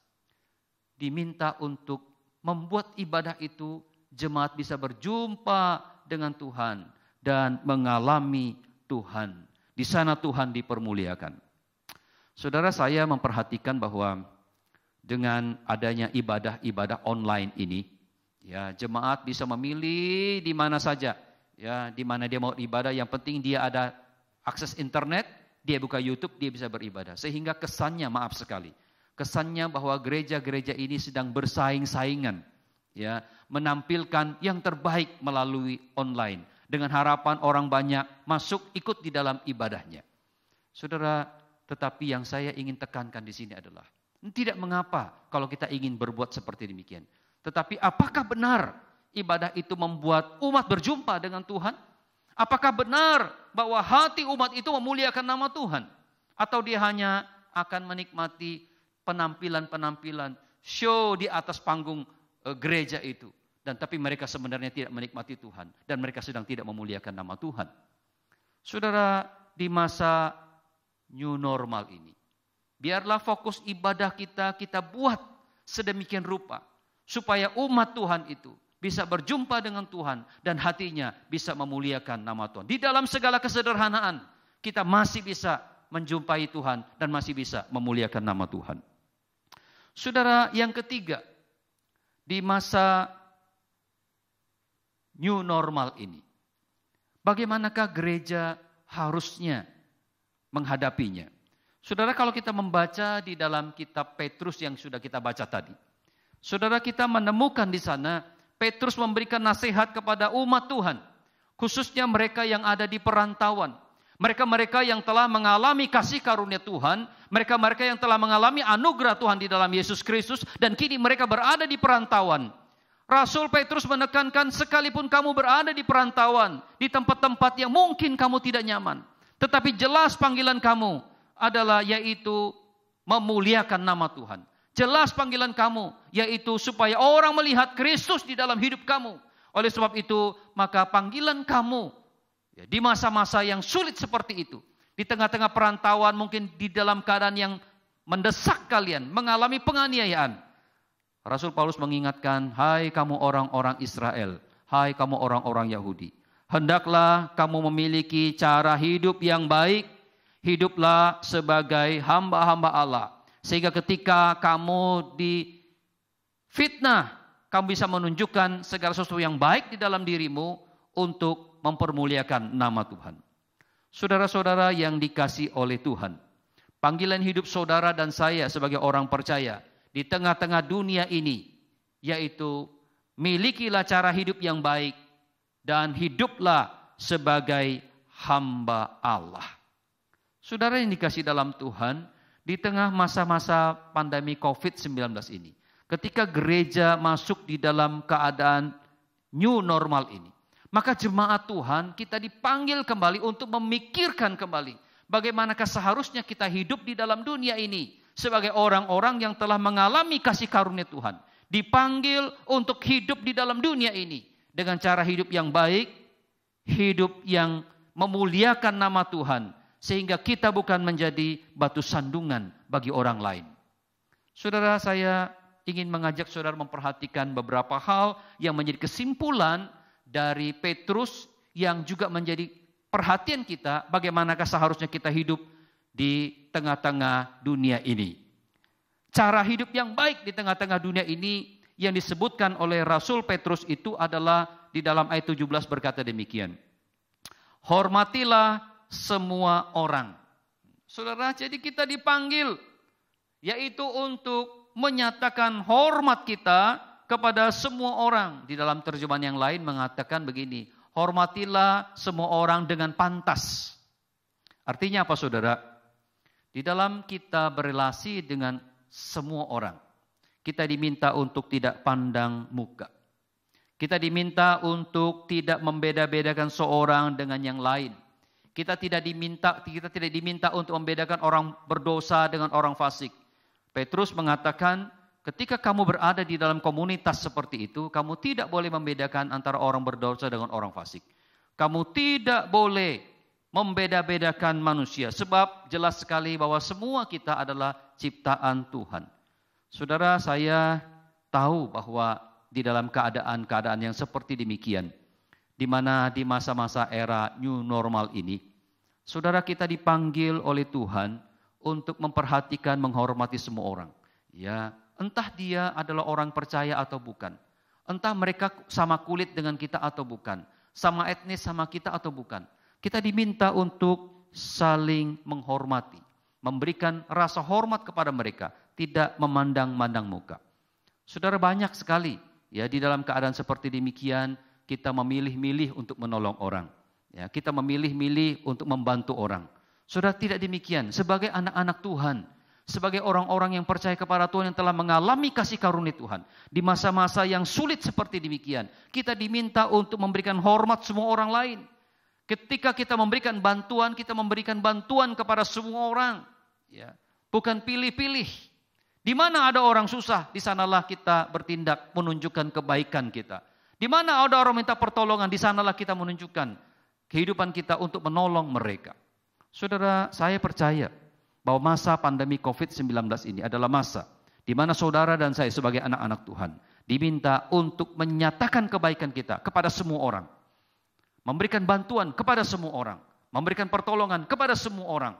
Diminta untuk membuat ibadah itu jemaat bisa berjumpa dengan Tuhan dan mengalami Tuhan. Di sana Tuhan dipermuliakan. Saudara, saya memperhatikan bahwa dengan adanya ibadah-ibadah online ini, ya, jemaat bisa memilih di mana saja, ya, di mana dia mau ibadah. Yang penting dia ada akses internet, dia buka YouTube, dia bisa beribadah. Sehingga kesannya, maaf sekali, kesannya bahwa gereja-gereja ini sedang bersaing-saingan, ya, menampilkan yang terbaik melalui online dengan harapan orang banyak masuk ikut di dalam ibadahnya. Saudara, tetapi yang saya ingin tekankan di sini adalah tidak mengapa kalau kita ingin berbuat seperti demikian. Tetapi apakah benar ibadah itu membuat umat berjumpa dengan Tuhan? Apakah benar bahwa hati umat itu memuliakan nama Tuhan? Atau dia hanya akan menikmati penampilan-penampilan show di atas panggung gereja itu. Dan tapi mereka sebenarnya tidak menikmati Tuhan. Dan mereka sedang tidak memuliakan nama Tuhan. Saudara, di masa new normal ini, biarlah fokus ibadah kita buat sedemikian rupa. Supaya umat Tuhan itu bisa berjumpa dengan Tuhan dan hatinya bisa memuliakan nama Tuhan. Di dalam segala kesederhanaan, kita masih bisa menjumpai Tuhan dan masih bisa memuliakan nama Tuhan. Saudara, yang ketiga, di masa new normal ini, bagaimanakah gereja harusnya menghadapinya? Saudara, kalau kita membaca di dalam kitab Petrus yang sudah kita baca tadi, saudara, kita menemukan di sana Petrus memberikan nasihat kepada umat Tuhan, khususnya mereka yang ada di perantauan, Mereka-mereka yang telah mengalami kasih karunia Tuhan, mereka-mereka yang telah mengalami anugerah Tuhan di dalam Yesus Kristus, dan kini mereka berada di perantauan. Rasul Petrus menekankan, sekalipun kamu berada di perantauan, di tempat-tempat yang mungkin kamu tidak nyaman, tetapi jelas panggilan kamu adalah yaitu memuliakan nama Tuhan. Jelas panggilan kamu yaitu supaya orang melihat Kristus di dalam hidup kamu. Oleh sebab itu, maka panggilan kamu ya, di masa-masa yang sulit seperti itu, di tengah-tengah perantauan, mungkin di dalam keadaan yang mendesak kalian, mengalami penganiayaan. Rasul Paulus mengingatkan, hai kamu orang-orang Israel, hai kamu orang-orang Yahudi, hendaklah kamu memiliki cara hidup yang baik, hiduplah sebagai hamba-hamba Allah. Sehingga ketika kamu difitnah, kamu bisa menunjukkan segala sesuatu yang baik di dalam dirimu untuk mempermuliakan nama Tuhan. Saudara-saudara yang dikasihi oleh Tuhan, panggilan hidup saudara dan saya sebagai orang percaya di tengah-tengah dunia ini, yaitu milikilah cara hidup yang baik dan hiduplah sebagai hamba Allah. Saudara yang dikasihi dalam Tuhan, di tengah masa-masa pandemi COVID-19 ini, ketika gereja masuk di dalam keadaan new normal ini, maka jemaat Tuhan kita dipanggil kembali untuk memikirkan kembali bagaimanakah seharusnya kita hidup di dalam dunia ini sebagai orang-orang yang telah mengalami kasih karunia Tuhan. Dipanggil untuk hidup di dalam dunia ini dengan cara hidup yang baik, hidup yang memuliakan nama Tuhan, sehingga kita bukan menjadi batu sandungan bagi orang lain. Saudara, saya ingin mengajak saudara memperhatikan beberapa hal yang menjadi kesimpulan dari Petrus yang juga menjadi perhatian kita bagaimanakah seharusnya kita hidup di tengah-tengah dunia ini. Cara hidup yang baik di tengah-tengah dunia ini yang disebutkan oleh Rasul Petrus itu adalah di dalam ayat 17 berkata demikian. Hormatilah semua orang. Saudara, jadi kita dipanggil yaitu untuk menyatakan hormat kita kepada semua orang. Di dalam terjemahan yang lain mengatakan begini, hormatilah semua orang dengan pantas. Artinya apa saudara? Di dalam kita berelasi dengan semua orang, kita diminta untuk tidak pandang muka. Kita diminta untuk tidak membeda-bedakan seorang dengan yang lain. Kita tidak diminta untuk membedakan orang berdosa dengan orang fasik. Petrus mengatakan, ketika kamu berada di dalam komunitas seperti itu, kamu tidak boleh membedakan antara orang berdosa dengan orang fasik. Kamu tidak boleh membeda-bedakan manusia, sebab jelas sekali bahwa semua kita adalah ciptaan Tuhan. Saudara, saya tahu bahwa di dalam keadaan-keadaan yang seperti demikian, di mana di masa-masa era new normal ini, saudara kita dipanggil oleh Tuhan untuk memperhatikan, menghormati semua orang. Ya, entah dia adalah orang percaya atau bukan. Entah mereka sama kulit dengan kita atau bukan. Sama etnis sama kita atau bukan. Kita diminta untuk saling menghormati. Memberikan rasa hormat kepada mereka. Tidak memandang-mandang muka. Saudara, banyak sekali ya di dalam keadaan seperti demikian kita memilih-milih untuk menolong orang. Ya, kita memilih-milih untuk membantu orang. Saudara, tidak demikian. Sebagai anak-anak Tuhan, sebagai orang-orang yang percaya kepada Tuhan yang telah mengalami kasih karunia Tuhan, di masa-masa yang sulit seperti demikian, kita diminta untuk memberikan hormat semua orang lain. Ketika kita memberikan bantuan, kita memberikan bantuan kepada semua orang. Ya, bukan pilih-pilih. Di mana ada orang susah, di sanalah kita bertindak menunjukkan kebaikan kita. Di mana ada orang minta pertolongan, di sanalah kita menunjukkan kehidupan kita untuk menolong mereka. Saudara, saya percaya bahwa masa pandemi COVID-19 ini adalah masa di mana saudara dan saya sebagai anak-anak Tuhan diminta untuk menyatakan kebaikan kita kepada semua orang. Memberikan bantuan kepada semua orang. Memberikan pertolongan kepada semua orang.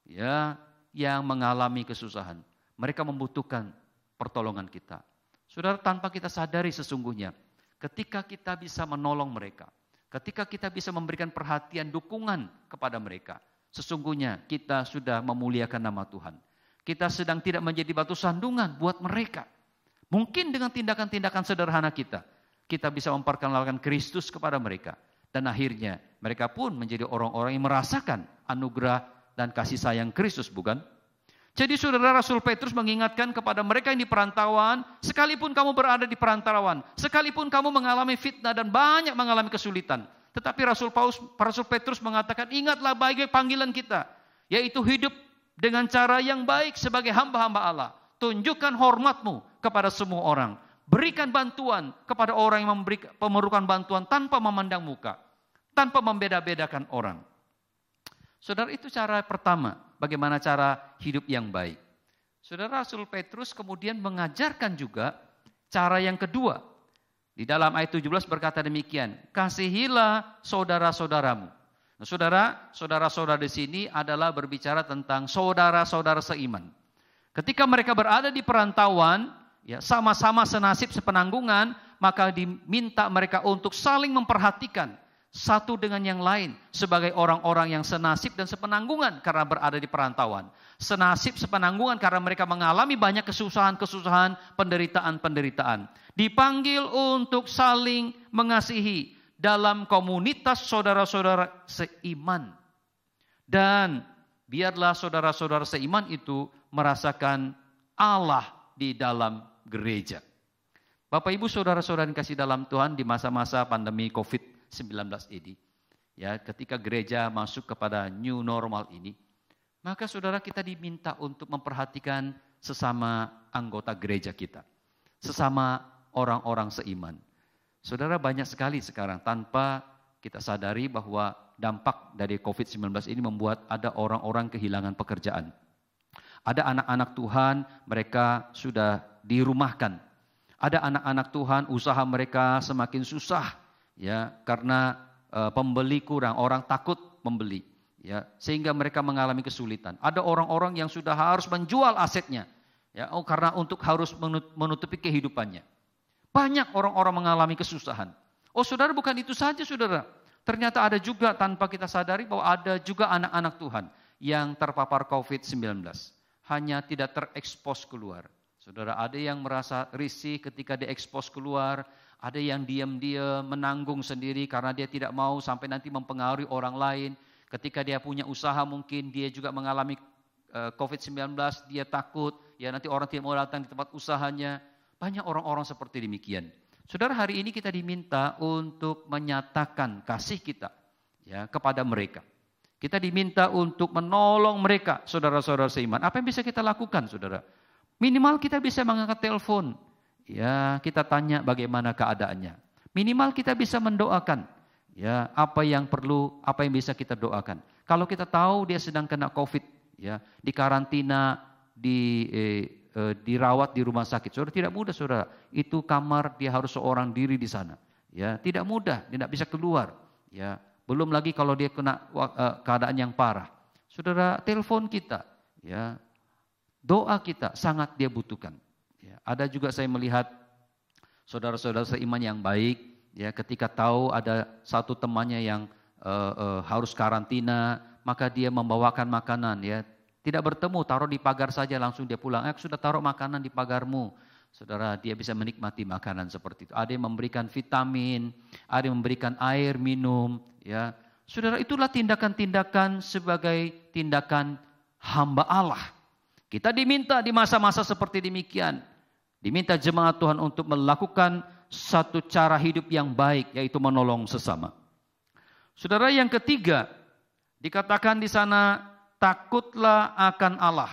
Ya, yang mengalami kesusahan. Mereka membutuhkan pertolongan kita. Saudara, tanpa kita sadari sesungguhnya, ketika kita bisa menolong mereka, ketika kita bisa memberikan perhatian, dukungan kepada mereka, sesungguhnya kita sudah memuliakan nama Tuhan. Kita sedang tidak menjadi batu sandungan buat mereka. Mungkin dengan tindakan-tindakan sederhana kita bisa memperkenalkan Kristus kepada mereka. Dan akhirnya mereka pun menjadi orang-orang yang merasakan anugerah dan kasih sayang Kristus, bukan? Jadi saudara, Rasul Petrus mengingatkan kepada mereka yang di perantauan, sekalipun kamu berada di perantauan, sekalipun kamu mengalami fitnah dan banyak mengalami kesulitan, tetapi Rasul Petrus mengatakan, ingatlah baik panggilan kita, yaitu hidup dengan cara yang baik sebagai hamba-hamba Allah. Tunjukkan hormatmu kepada semua orang. Berikan bantuan kepada orang yang memerlukan bantuan tanpa memandang muka, tanpa membeda-bedakan orang. Saudara, itu cara pertama, bagaimana cara hidup yang baik. Saudara, Rasul Petrus kemudian mengajarkan juga cara yang kedua. Di dalam ayat 17 berkata demikian, kasihilah saudara-saudaramu. Nah, saudara-saudara di sini adalah berbicara tentang saudara-saudara seiman. Ketika mereka berada di perantauan, ya, sama-sama senasib sepenanggungan, maka diminta mereka untuk saling memperhatikan satu dengan yang lain sebagai orang-orang yang senasib dan sepenanggungan karena berada di perantauan. Senasib sepenanggungan karena mereka mengalami banyak kesusahan-kesusahan, penderitaan-penderitaan. Dipanggil untuk saling mengasihi dalam komunitas saudara-saudara seiman. Dan biarlah saudara-saudara seiman itu merasakan Allah di dalam gereja. Bapak Ibu saudara-saudara yang kasih dalam Tuhan, di masa-masa pandemi COVID-19 ini, ya, ketika gereja masuk kepada new normal ini, maka saudara kita diminta untuk memperhatikan sesama anggota gereja kita, sesama orang-orang seiman. Saudara, banyak sekali sekarang tanpa kita sadari bahwa dampak dari COVID-19 ini membuat ada orang-orang kehilangan pekerjaan. Ada anak-anak Tuhan, mereka sudah dirumahkan. Ada anak-anak Tuhan, usaha mereka semakin susah, ya, karena pembeli kurang, orang takut membeli, ya, sehingga mereka mengalami kesulitan. Ada orang-orang yang sudah harus menjual asetnya, ya, karena untuk harus menutupi kehidupannya. Banyak orang-orang mengalami kesusahan. Oh saudara, bukan itu saja saudara. Ternyata ada juga tanpa kita sadari bahwa ada juga anak-anak Tuhan yang terpapar COVID-19. Hanya tidak terekspos keluar. Saudara, ada yang merasa risih ketika diekspos keluar. Ada yang diam-diam menanggung sendiri karena dia tidak mau sampai nanti mempengaruhi orang lain. Ketika dia punya usaha mungkin dia juga mengalami COVID-19. Dia takut, ya nanti orang tidak mau datang di tempat usahanya. Banyak orang-orang seperti demikian. Saudara, hari ini kita diminta untuk menyatakan kasih kita, ya, kepada mereka. Kita diminta untuk menolong mereka, saudara-saudara seiman. Apa yang bisa kita lakukan, saudara? Minimal kita bisa mengangkat telepon, ya, kita tanya bagaimana keadaannya. Minimal kita bisa mendoakan, ya, apa yang perlu, apa yang bisa kita doakan. Kalau kita tahu dia sedang kena COVID, ya, di karantina, dirawat di rumah sakit, saudara, tidak mudah, saudara. Itu kamar dia harus seorang diri di sana, ya, tidak mudah, dia tidak bisa keluar, ya. Belum lagi kalau dia kena keadaan yang parah. Saudara, telepon kita, ya, doa kita sangat dia butuhkan. Ya, ada juga saya melihat saudara-saudara seiman yang baik, ya, ketika tahu ada satu temannya yang harus karantina, maka dia membawakan makanan, ya. Tidak bertemu, taruh di pagar saja, langsung dia pulang. Sudah taruh makanan di pagarmu. Saudara, dia bisa menikmati makanan seperti itu. Ada yang memberikan vitamin, ada yang memberikan air minum, ya. Saudara, itulah tindakan-tindakan sebagai tindakan hamba Allah. Kita diminta di masa-masa seperti demikian. Diminta jemaat Tuhan untuk melakukan satu cara hidup yang baik, yaitu menolong sesama. Saudara, yang ketiga, dikatakan di sana, takutlah akan Allah.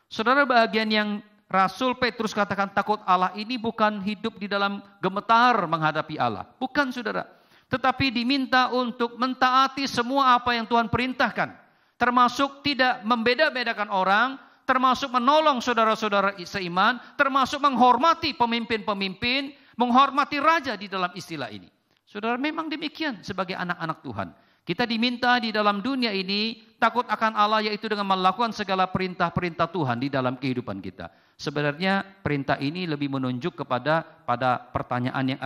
Saudara, bagian yang Rasul Petrus katakan takut Allah ini bukan hidup di dalam gemetar menghadapi Allah. Bukan, saudara. Tetapi diminta untuk mentaati semua apa yang Tuhan perintahkan. Termasuk tidak membeda-bedakan orang, termasuk menolong saudara-saudara seiman, termasuk menghormati pemimpin-pemimpin, menghormati raja di dalam istilah ini. Saudara, memang demikian sebagai anak-anak Tuhan. Kita diminta di dalam dunia ini takut akan Allah, yaitu dengan melakukan segala perintah-perintah Tuhan di dalam kehidupan kita. Sebenarnya perintah ini lebih menunjuk pada pertanyaan yang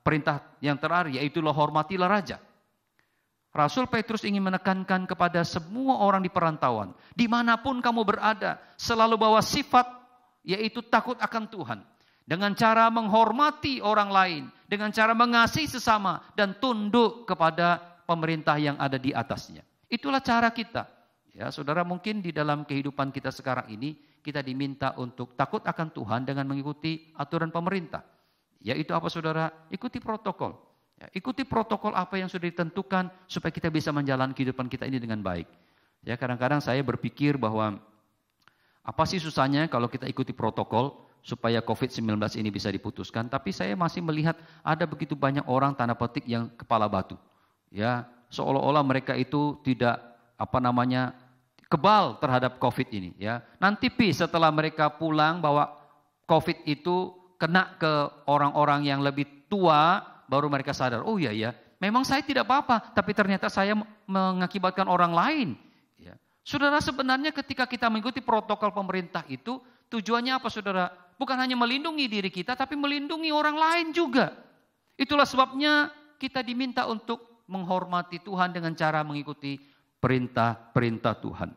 perintah yang terakhir, yaitu hormatilah raja. Rasul Petrus ingin menekankan kepada semua orang di perantauan, dimanapun kamu berada, selalu bawa sifat, yaitu takut akan Tuhan. Dengan cara menghormati orang lain, dengan cara mengasihi sesama dan tunduk kepada pemerintah yang ada di atasnya. Itulah cara kita. Ya, saudara, mungkin di dalam kehidupan kita sekarang ini kita diminta untuk takut akan Tuhan dengan mengikuti aturan pemerintah. Yaitu apa, saudara? Ikuti protokol. Ya, ikuti protokol apa yang sudah ditentukan supaya kita bisa menjalani kehidupan kita ini dengan baik. Ya, kadang-kadang saya berpikir bahwa apa sih susahnya kalau kita ikuti protokol supaya COVID-19 ini bisa diputuskan. Tapi saya masih melihat ada begitu banyak orang tanda petik yang kepala batu. Ya, seolah-olah mereka itu tidak kebal terhadap COVID ini. Ya, nanti setelah mereka pulang bahwa COVID itu kena ke orang-orang yang lebih tua, baru mereka sadar, oh iya ya, memang saya tidak apa-apa, tapi ternyata saya mengakibatkan orang lain. Ya. Saudara, sebenarnya ketika kita mengikuti protokol pemerintah itu, tujuannya apa, saudara? Bukan hanya melindungi diri kita, tapi melindungi orang lain juga. Itulah sebabnya kita diminta untuk menghormati Tuhan dengan cara mengikuti perintah-perintah Tuhan.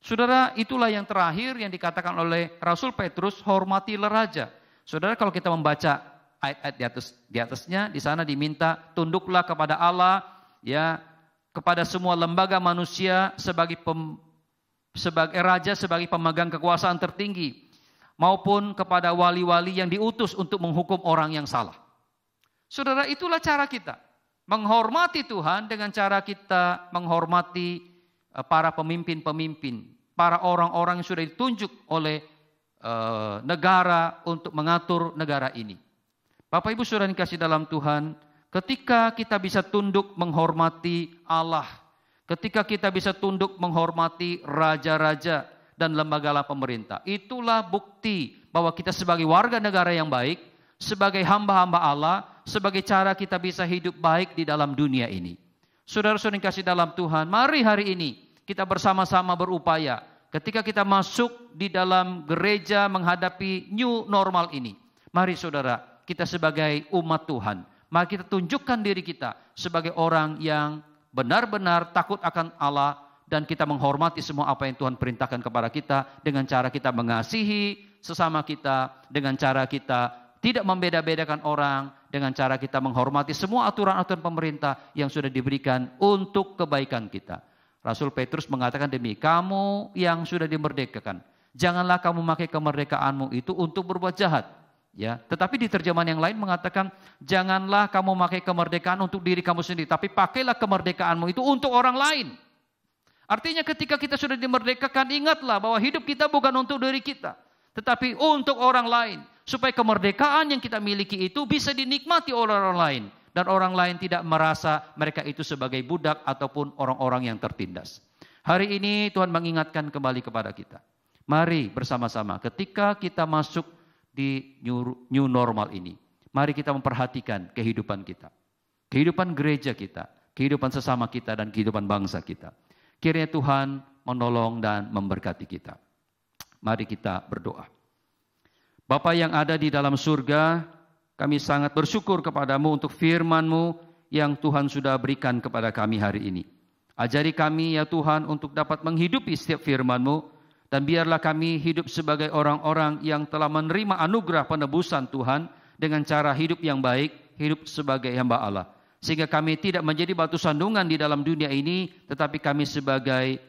Saudara, itulah yang terakhir yang dikatakan oleh Rasul Petrus, hormatilah raja. Saudara, kalau kita membaca ayat-ayat di atasnya, di sana diminta tunduklah kepada Allah, ya, kepada semua lembaga manusia sebagai raja, sebagai pemegang kekuasaan tertinggi, maupun kepada wali-wali yang diutus untuk menghukum orang yang salah. Saudara, itulah cara kita menghormati Tuhan dengan cara kita menghormati para pemimpin-pemimpin, para orang-orang yang sudah ditunjuk oleh negara untuk mengatur negara ini. Bapak Ibu Saudara yang dikasihi dalam Tuhan, ketika kita bisa tunduk menghormati Allah, ketika kita bisa tunduk menghormati raja-raja dan lembaga pemerintah, itulah bukti bahwa kita sebagai warga negara yang baik, sebagai hamba-hamba Allah, sebagai cara kita bisa hidup baik di dalam dunia ini. Saudara-saudara yang dikasihi dalam Tuhan, mari hari ini kita bersama-sama berupaya ketika kita masuk di dalam gereja menghadapi new normal ini. Mari saudara, kita sebagai umat Tuhan, mari kita tunjukkan diri kita sebagai orang yang benar-benar takut akan Allah dan kita menghormati semua apa yang Tuhan perintahkan kepada kita dengan cara kita mengasihi sesama kita, dengan cara kita tidak membeda-bedakan orang, dengan cara kita menghormati semua aturan-aturan pemerintah yang sudah diberikan untuk kebaikan kita. Rasul Petrus mengatakan kamu yang sudah dimerdekakan, janganlah kamu memakai kemerdekaanmu itu untuk berbuat jahat. Ya, tetapi di terjemahan yang lain mengatakan, janganlah kamu memakai kemerdekaan untuk diri kamu sendiri, tapi pakailah kemerdekaanmu itu untuk orang lain. Artinya ketika kita sudah dimerdekakan, ingatlah bahwa hidup kita bukan untuk diri kita, tetapi untuk orang lain. Supaya kemerdekaan yang kita miliki itu bisa dinikmati oleh orang lain. Dan orang lain tidak merasa mereka itu sebagai budak ataupun orang-orang yang tertindas. Hari ini Tuhan mengingatkan kembali kepada kita. Mari bersama-sama ketika kita masuk di new normal ini, mari kita memperhatikan kehidupan kita. Kehidupan gereja kita, kehidupan sesama kita dan kehidupan bangsa kita. Kiranya Tuhan menolong dan memberkati kita. Mari kita berdoa. Bapa yang ada di dalam surga, kami sangat bersyukur kepadamu untuk firman-Mu yang Tuhan sudah berikan kepada kami hari ini. Ajari kami ya Tuhan untuk dapat menghidupi setiap firman-Mu, dan biarlah kami hidup sebagai orang-orang yang telah menerima anugerah penebusan Tuhan dengan cara hidup yang baik, hidup sebagai hamba Allah. Sehingga kami tidak menjadi batu sandungan di dalam dunia ini, tetapi kami sebagai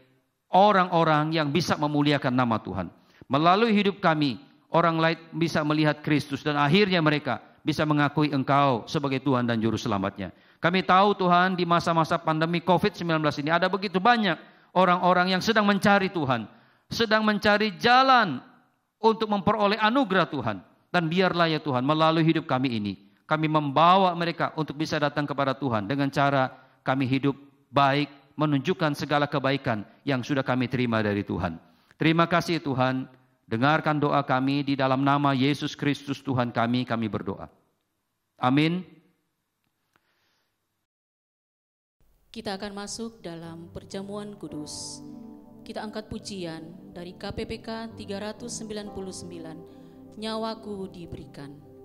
orang-orang yang bisa memuliakan nama Tuhan. Melalui hidup kami, orang lain bisa melihat Kristus dan akhirnya mereka bisa mengakui Engkau sebagai Tuhan dan Juru Selamatnya. Kami tahu Tuhan di masa-masa pandemi COVID-19 ini ada begitu banyak orang-orang yang sedang mencari Tuhan, sedang mencari jalan untuk memperoleh anugerah Tuhan. Dan biarlah ya Tuhan melalui hidup kami ini, kami membawa mereka untuk bisa datang kepada Tuhan dengan cara kami hidup baik, menunjukkan segala kebaikan yang sudah kami terima dari Tuhan. Terima kasih Tuhan. Dengarkan doa kami di dalam nama Yesus Kristus Tuhan kami berdoa. Amin. Kita akan masuk dalam perjamuan kudus. Kita angkat pujian dari KPPK 399, Nyawaku Diberikan.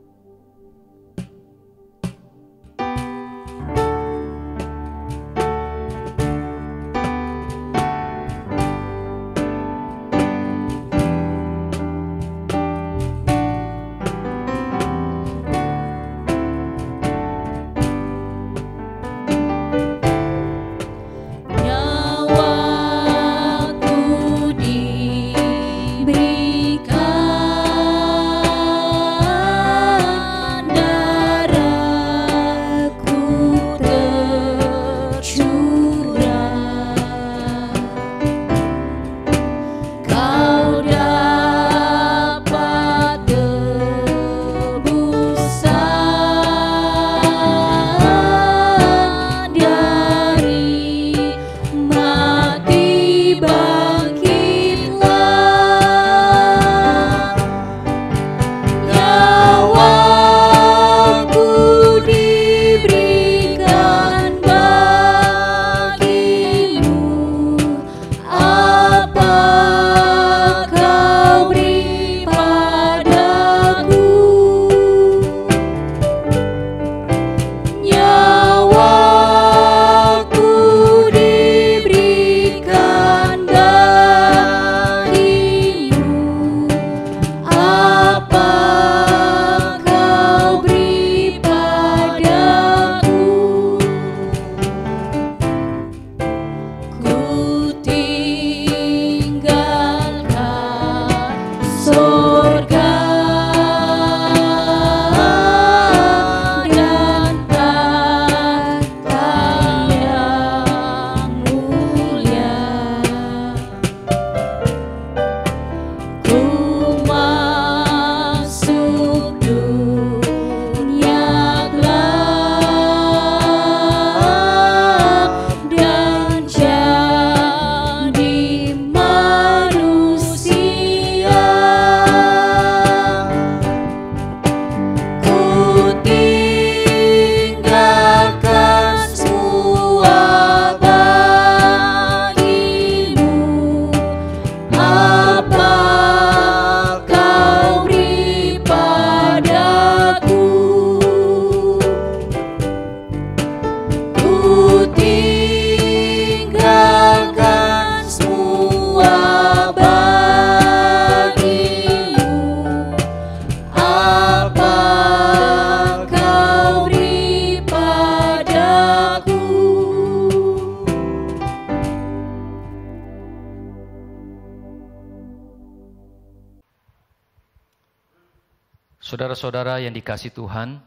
Saudara-saudara yang dikasihi Tuhan,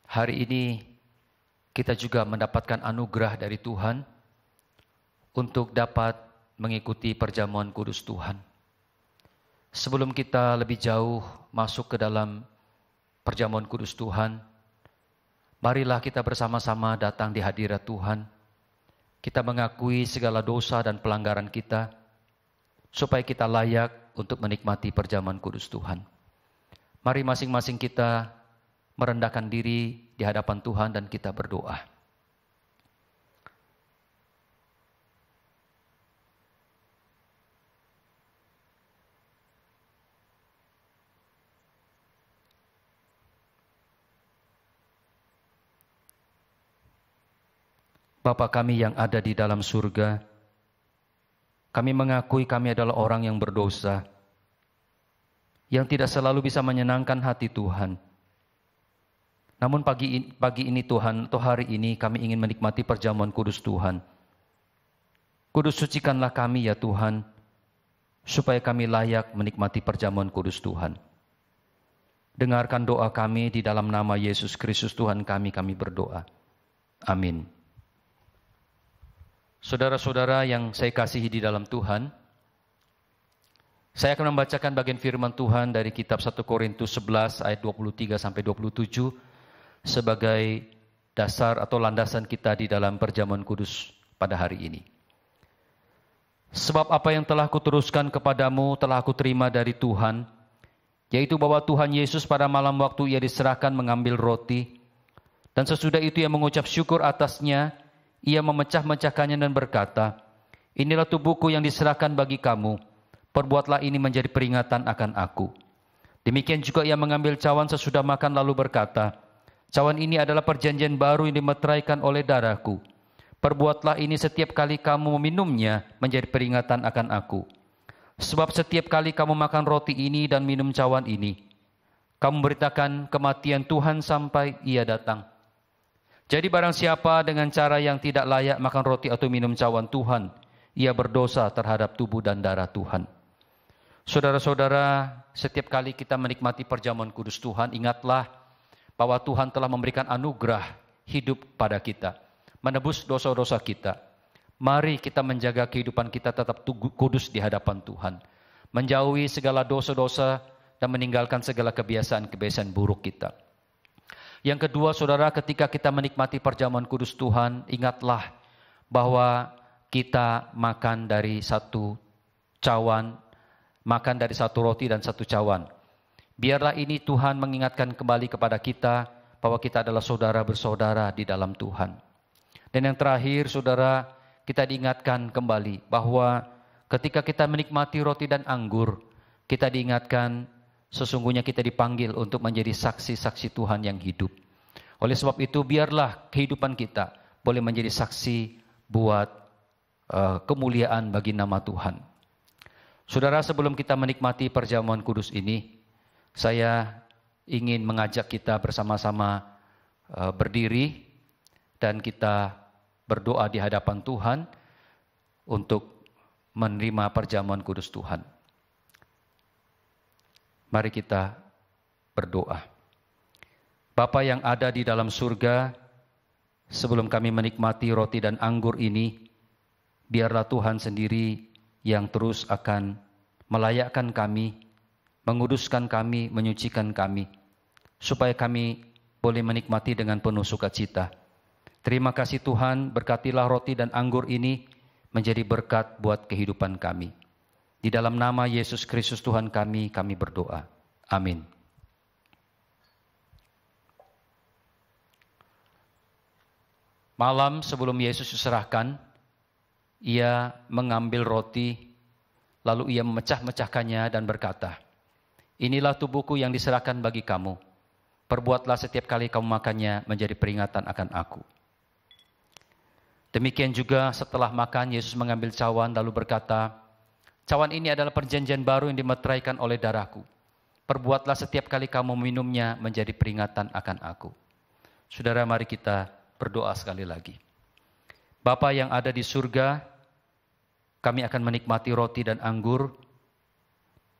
hari ini kita juga mendapatkan anugerah dari Tuhan untuk dapat mengikuti perjamuan kudus Tuhan. Sebelum kita lebih jauh masuk ke dalam perjamuan kudus Tuhan, marilah kita bersama-sama datang di hadirat Tuhan. Kita mengakui segala dosa dan pelanggaran kita, supaya kita layak untuk menikmati perjamuan kudus Tuhan. Mari masing-masing kita merendahkan diri di hadapan Tuhan dan kita berdoa. Bapa kami yang ada di dalam surga, kami mengakui kami adalah orang yang berdosa, yang tidak selalu bisa menyenangkan hati Tuhan. Namun pagi ini Tuhan, atau hari ini kami ingin menikmati perjamuan kudus Tuhan. Kudus sucikanlah kami ya Tuhan, supaya kami layak menikmati perjamuan kudus Tuhan. Dengarkan doa kami di dalam nama Yesus Kristus Tuhan kami berdoa. Amin. Saudara-saudara yang saya kasihi di dalam Tuhan, saya akan membacakan bagian firman Tuhan dari kitab 1 Korintus 11 ayat 23 sampai 27 sebagai dasar atau landasan kita di dalam perjamuan kudus pada hari ini. Sebab apa yang telah kuteruskan kepadamu telah aku terima dari Tuhan, yaitu bahwa Tuhan Yesus pada malam waktu ia diserahkan mengambil roti, dan sesudah itu ia mengucap syukur atasnya, ia memecah-mecahkannya dan berkata, inilah tubuhku yang diserahkan bagi kamu, perbuatlah ini menjadi peringatan akan aku. Demikian juga ia mengambil cawan sesudah makan lalu berkata, cawan ini adalah perjanjian baru yang dimeteraikan oleh darahku. Perbuatlah ini setiap kali kamu meminumnya menjadi peringatan akan aku. Sebab setiap kali kamu makan roti ini dan minum cawan ini, kamu memberitakan kematian Tuhan sampai ia datang. Jadi barang siapa dengan cara yang tidak layak makan roti atau minum cawan Tuhan, ia berdosa terhadap tubuh dan darah Tuhan. Saudara-saudara, setiap kali kita menikmati perjamuan kudus Tuhan, ingatlah bahwa Tuhan telah memberikan anugerah hidup pada kita, menebus dosa-dosa kita. Mari kita menjaga kehidupan kita tetap kudus di hadapan Tuhan, menjauhi segala dosa-dosa dan meninggalkan segala kebiasaan-kebiasaan buruk kita. Yang kedua, saudara, ketika kita menikmati perjamuan kudus Tuhan, ingatlah bahwa kita makan dari satu cawan, makan dari satu roti dan satu cawan. Biarlah ini Tuhan mengingatkan kembali kepada kita bahwa kita adalah saudara bersaudara di dalam Tuhan. Dan yang terakhir, saudara, kita diingatkan kembali bahwa ketika kita menikmati roti dan anggur, kita diingatkan sesungguhnya kita dipanggil untuk menjadi saksi-saksi Tuhan yang hidup. Oleh sebab itu, biarlah kehidupan kita boleh menjadi saksi buat kemuliaan bagi nama Tuhan. Saudara, sebelum kita menikmati perjamuan kudus ini, saya ingin mengajak kita bersama-sama berdiri dan kita berdoa di hadapan Tuhan untuk menerima perjamuan kudus Tuhan. Mari kita berdoa. Bapa yang ada di dalam surga, sebelum kami menikmati roti dan anggur ini, biarlah Tuhan sendiri yang terus akan melayakkan kami, menguduskan kami, menyucikan kami, supaya kami boleh menikmati dengan penuh sukacita. Terima kasih Tuhan, berkatilah roti dan anggur ini menjadi berkat buat kehidupan kami. Di dalam nama Yesus Kristus Tuhan kami berdoa. Amin. Malam sebelum Yesus diserahkan, ia mengambil roti, lalu ia memecah-mecahkannya dan berkata, inilah tubuhku yang diserahkan bagi kamu. Perbuatlah setiap kali kamu makannya menjadi peringatan akan aku. Demikian juga setelah makan, Yesus mengambil cawan lalu berkata, cawan ini adalah perjanjian baru yang dimeteraikan oleh darahku. Perbuatlah setiap kali kamu minumnya menjadi peringatan akan aku. Saudara, mari kita berdoa sekali lagi. Bapa yang ada di surga, kami akan menikmati roti dan anggur,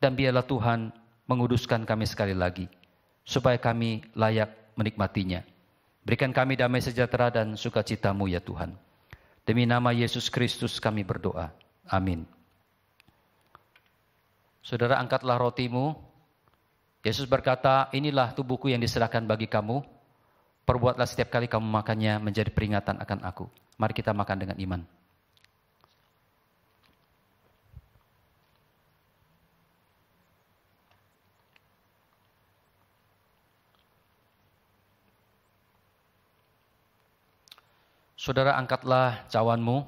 dan biarlah Tuhan menguduskan kami sekali lagi, supaya kami layak menikmatinya. Berikan kami damai sejahtera dan sukacita-Mu ya Tuhan. Demi nama Yesus Kristus kami berdoa. Amin. Saudara, angkatlah rotimu. Yesus berkata, inilah tubuhku yang diserahkan bagi kamu. Perbuatlah setiap kali kamu makannya menjadi peringatan akan aku. Mari kita makan dengan iman. Saudara, angkatlah cawanmu.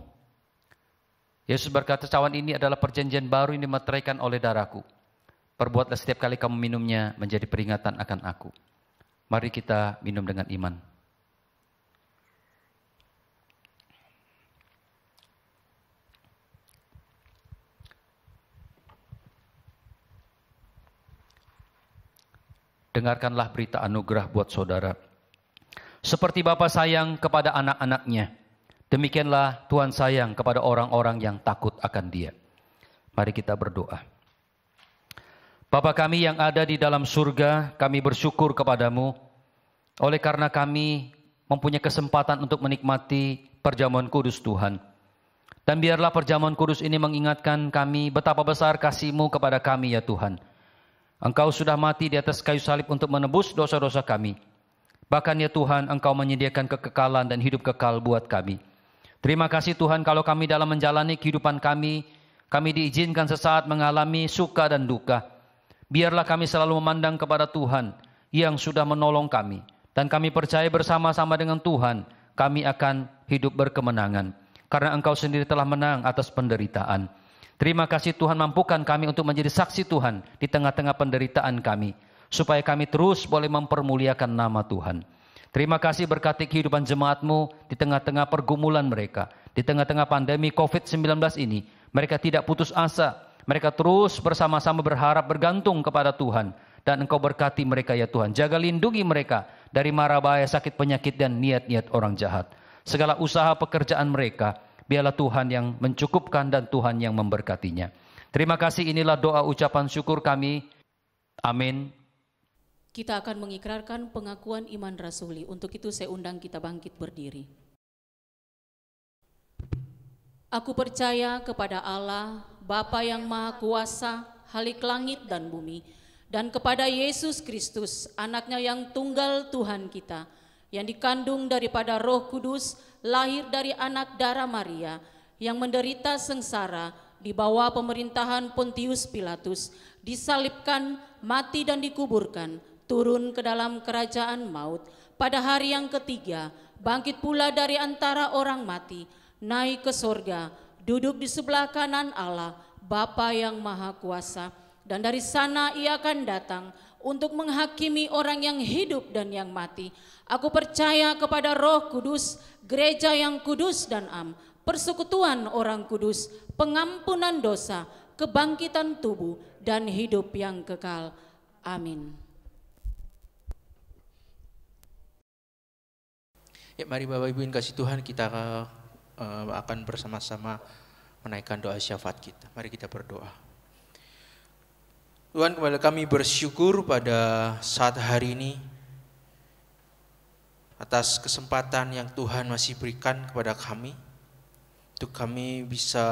Yesus berkata, cawan ini adalah perjanjian baru yang dimeteraikan oleh darahku. Perbuatlah setiap kali kamu minumnya menjadi peringatan akan aku. Mari kita minum dengan iman. Dengarkanlah berita anugerah buat saudara. Seperti Bapa sayang kepada anak-anaknya, demikianlah Tuhan sayang kepada orang-orang yang takut akan Dia. Mari kita berdoa. Bapa kami yang ada di dalam surga, kami bersyukur kepadamu oleh karena kami mempunyai kesempatan untuk menikmati perjamuan kudus Tuhan. Dan biarlah perjamuan kudus ini mengingatkan kami betapa besar kasih-Mu kepada kami ya Tuhan. Engkau sudah mati di atas kayu salib untuk menebus dosa-dosa kami. Bahkan ya Tuhan, Engkau menyediakan kekekalan dan hidup kekal buat kami. Terima kasih Tuhan kalau kami dalam menjalani kehidupan kami diizinkan sesaat mengalami suka dan duka. Biarlah kami selalu memandang kepada Tuhan yang sudah menolong kami. Dan kami percaya bersama-sama dengan Tuhan, kami akan hidup berkemenangan. Karena Engkau sendiri telah menang atas penderitaan. Terima kasih Tuhan, mampukan kami untuk menjadi saksi Tuhan di tengah-tengah penderitaan kami. Supaya kami terus boleh mempermuliakan nama Tuhan. Terima kasih berkati kehidupan jemaat-Mu di tengah-tengah pergumulan mereka. Di tengah-tengah pandemi COVID-19 ini, mereka tidak putus asa. Mereka terus bersama-sama berharap bergantung kepada Tuhan. Dan Engkau berkati mereka ya Tuhan. Jaga lindungi mereka dari mara bahaya, sakit, penyakit, dan niat-niat orang jahat. Segala usaha pekerjaan mereka, biarlah Tuhan yang mencukupkan dan Tuhan yang memberkatinya. Terima kasih, inilah doa ucapan syukur kami. Amin. Kita akan mengikrarkan pengakuan iman rasuli. Untuk itu saya undang kita bangkit berdiri. Aku percaya kepada Allah, Bapa yang Maha Kuasa, Halik langit dan bumi, dan kepada Yesus Kristus, anaknya yang tunggal Tuhan kita, yang dikandung daripada Roh Kudus, lahir dari anak darah Maria, yang menderita sengsara di bawah pemerintahan Pontius Pilatus, disalibkan, mati dan dikuburkan, turun ke dalam kerajaan maut, pada hari yang ketiga, bangkit pula dari antara orang mati, naik ke sorga, duduk di sebelah kanan Allah, Bapa yang Maha Kuasa, dan dari sana Ia akan datang untuk menghakimi orang yang hidup dan yang mati. Aku percaya kepada Roh Kudus, gereja yang kudus dan am, persekutuan orang kudus, pengampunan dosa, kebangkitan tubuh, dan hidup yang kekal. Amin. Ya, mari Bapak Ibu yang kasih Tuhan, kita akan bersama-sama menaikkan doa syafaat kita. Mari kita berdoa. Tuhan, kembali kami bersyukur pada saat hari ini atas kesempatan yang Tuhan masih berikan kepada kami untuk kami bisa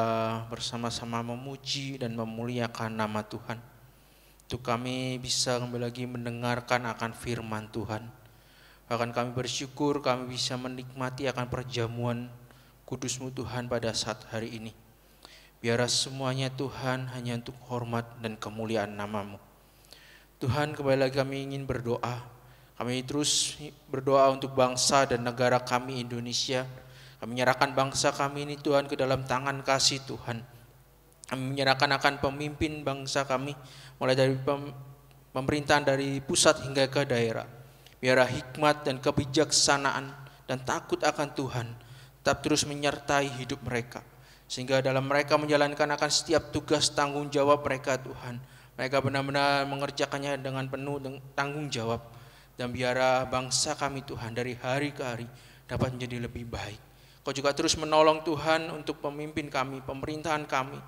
bersama-sama memuji dan memuliakan nama Tuhan. Untuk kami bisa kembali lagi mendengarkan akan firman Tuhan. Bahkan kami bersyukur kami bisa menikmati akan perjamuan kudus-Mu Tuhan pada saat hari ini. Biarlah semuanya Tuhan hanya untuk hormat dan kemuliaan nama-Mu. Tuhan, kembali lagi kami ingin berdoa. Kami terus berdoa untuk bangsa dan negara kami Indonesia. Kami menyerahkan bangsa kami ini Tuhan ke dalam tangan kasih Tuhan. Kami menyerahkan akan pemimpin bangsa kami, mulai dari pemerintahan dari pusat hingga ke daerah. Biarlah hikmat dan kebijaksanaan dan takut akan Tuhan tetap terus menyertai hidup mereka. Sehingga dalam mereka menjalankan akan setiap tugas tanggung jawab mereka Tuhan, mereka benar-benar mengerjakannya dengan penuh tanggung jawab. Dan biarlah bangsa kami Tuhan dari hari ke hari dapat menjadi lebih baik. Kau juga terus menolong Tuhan untuk pemimpin kami, pemerintahan kami,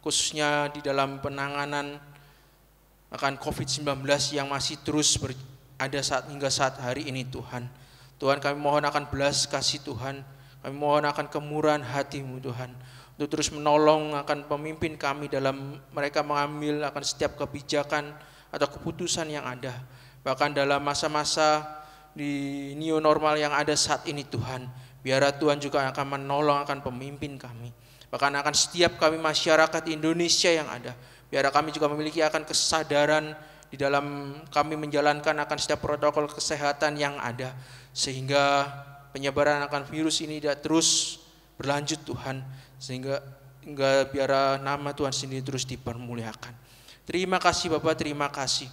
khususnya di dalam penanganan akan COVID-19 yang masih terus ada hingga saat hari ini Tuhan. Tuhan, kami mohon akan belas kasih Tuhan, kami mohon akan kemurahan hati-Mu Tuhan, untuk terus menolong akan pemimpin kami dalam mereka mengambil akan setiap kebijakan atau keputusan yang ada. Bahkan dalam masa-masa di new normal yang ada saat ini Tuhan, biar Tuhan juga akan menolong akan pemimpin kami. Bahkan akan setiap kami masyarakat Indonesia yang ada, biar kami juga memiliki akan kesadaran di dalam kami menjalankan akan setiap protokol kesehatan yang ada, sehingga penyebaran akan virus ini tidak terus berlanjut Tuhan, sehingga biar nama Tuhan sendiri terus dipermuliakan. Terima kasih Bapak, terima kasih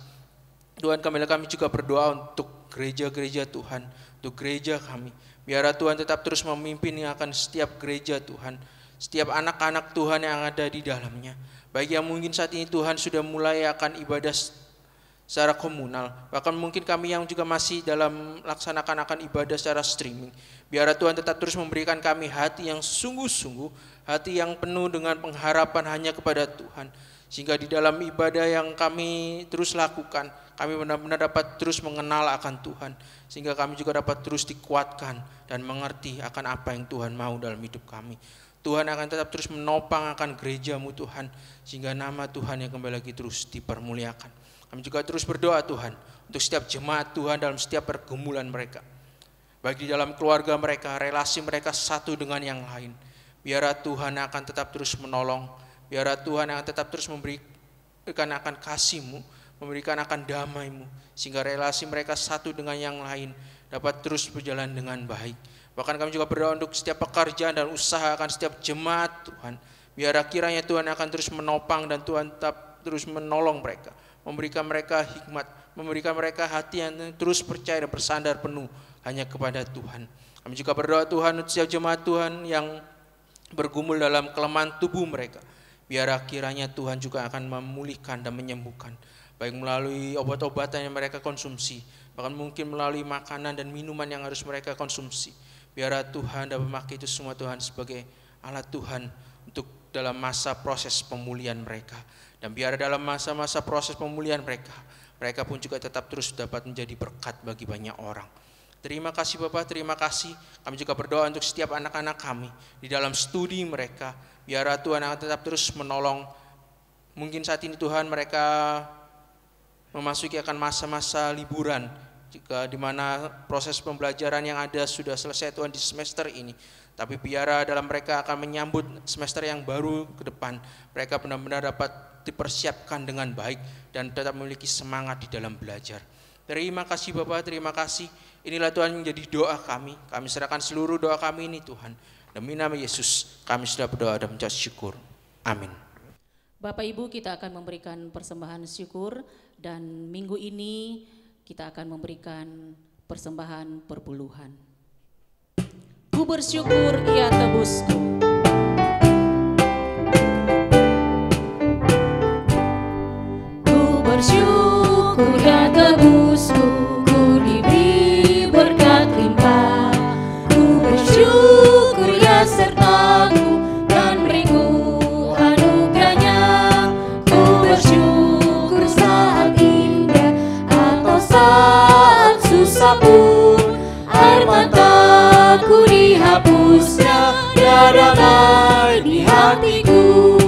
Tuhan. Kami juga berdoa untuk gereja-gereja Tuhan, untuk gereja kami, biar Tuhan tetap terus memimpin akan setiap gereja Tuhan, setiap anak-anak Tuhan yang ada di dalamnya, baik yang mungkin saat ini Tuhan sudah mulai akan ibadah secara komunal, bahkan mungkin kami yang juga masih dalam laksanakan akan ibadah secara streaming. Biar Tuhan tetap terus memberikan kami hati yang sungguh-sungguh, hati yang penuh dengan pengharapan hanya kepada Tuhan, sehingga di dalam ibadah yang kami terus lakukan, kami benar-benar dapat terus mengenal akan Tuhan, sehingga kami juga dapat terus dikuatkan dan mengerti akan apa yang Tuhan mau dalam hidup kami. Tuhan akan tetap terus menopang akan gereja-Mu Tuhan, sehingga nama Tuhan yang kembali lagi terus dipermuliakan. Kami juga terus berdoa Tuhan untuk setiap jemaat Tuhan dalam setiap pergumulan mereka, baik di dalam keluarga mereka, relasi mereka satu dengan yang lain. Biar Tuhan akan tetap terus menolong, biar Tuhan akan tetap terus memberikan akan kasih-Mu, memberikan akan damai-Mu, sehingga relasi mereka satu dengan yang lain dapat terus berjalan dengan baik. Bahkan kami juga berdoa untuk setiap pekerjaan dan usaha akan setiap jemaat Tuhan, biar kiranya Tuhan akan terus menopang dan Tuhan tetap terus menolong mereka, memberikan mereka hikmat, memberikan mereka hati yang terus percaya dan bersandar penuh hanya kepada Tuhan. Kami juga berdoa Tuhan untuk setiap jemaat Tuhan yang bergumul dalam kelemahan tubuh mereka, biar kiranya Tuhan juga akan memulihkan dan menyembuhkan, baik melalui obat-obatan yang mereka konsumsi, bahkan mungkin melalui makanan dan minuman yang harus mereka konsumsi. Biar Tuhan dapat memakai itu semua Tuhan sebagai alat Tuhan untuk dalam masa proses pemulihan mereka. Dan biar dalam masa-masa proses pemulihan mereka pun juga tetap terus dapat menjadi berkat bagi banyak orang. Terima kasih Bapak, terima kasih. Kami juga berdoa untuk setiap anak-anak kami di dalam studi mereka. Biar Tuhan akan tetap terus menolong. Mungkin saat ini Tuhan mereka memasuki akan masa-masa liburan, jika di mana proses pembelajaran yang ada sudah selesai Tuhan di semester ini. Tapi biar dalam mereka akan menyambut semester yang baru ke depan, mereka benar-benar dapat dipersiapkan dengan baik dan tetap memiliki semangat di dalam belajar. Terima kasih Bapak, terima kasih. Inilah Tuhan menjadi doa kami. Kami serahkan seluruh doa kami ini Tuhan. Demi nama Yesus kami sudah berdoa dan mengucap syukur. Amin. Bapak Ibu, kita akan memberikan persembahan syukur, dan minggu ini kita akan memberikan persembahan perpuluhan. Ku bersyukur ia tebusku. Bersyukur ya tebusku, ku diberi berkat limpah. Ku bersyukur ya sertaku dan beriku anugerahnya. Ku bersyukur saat indah atau saat susah pun, air mataku dihapusnya, tiada damai di hatiku.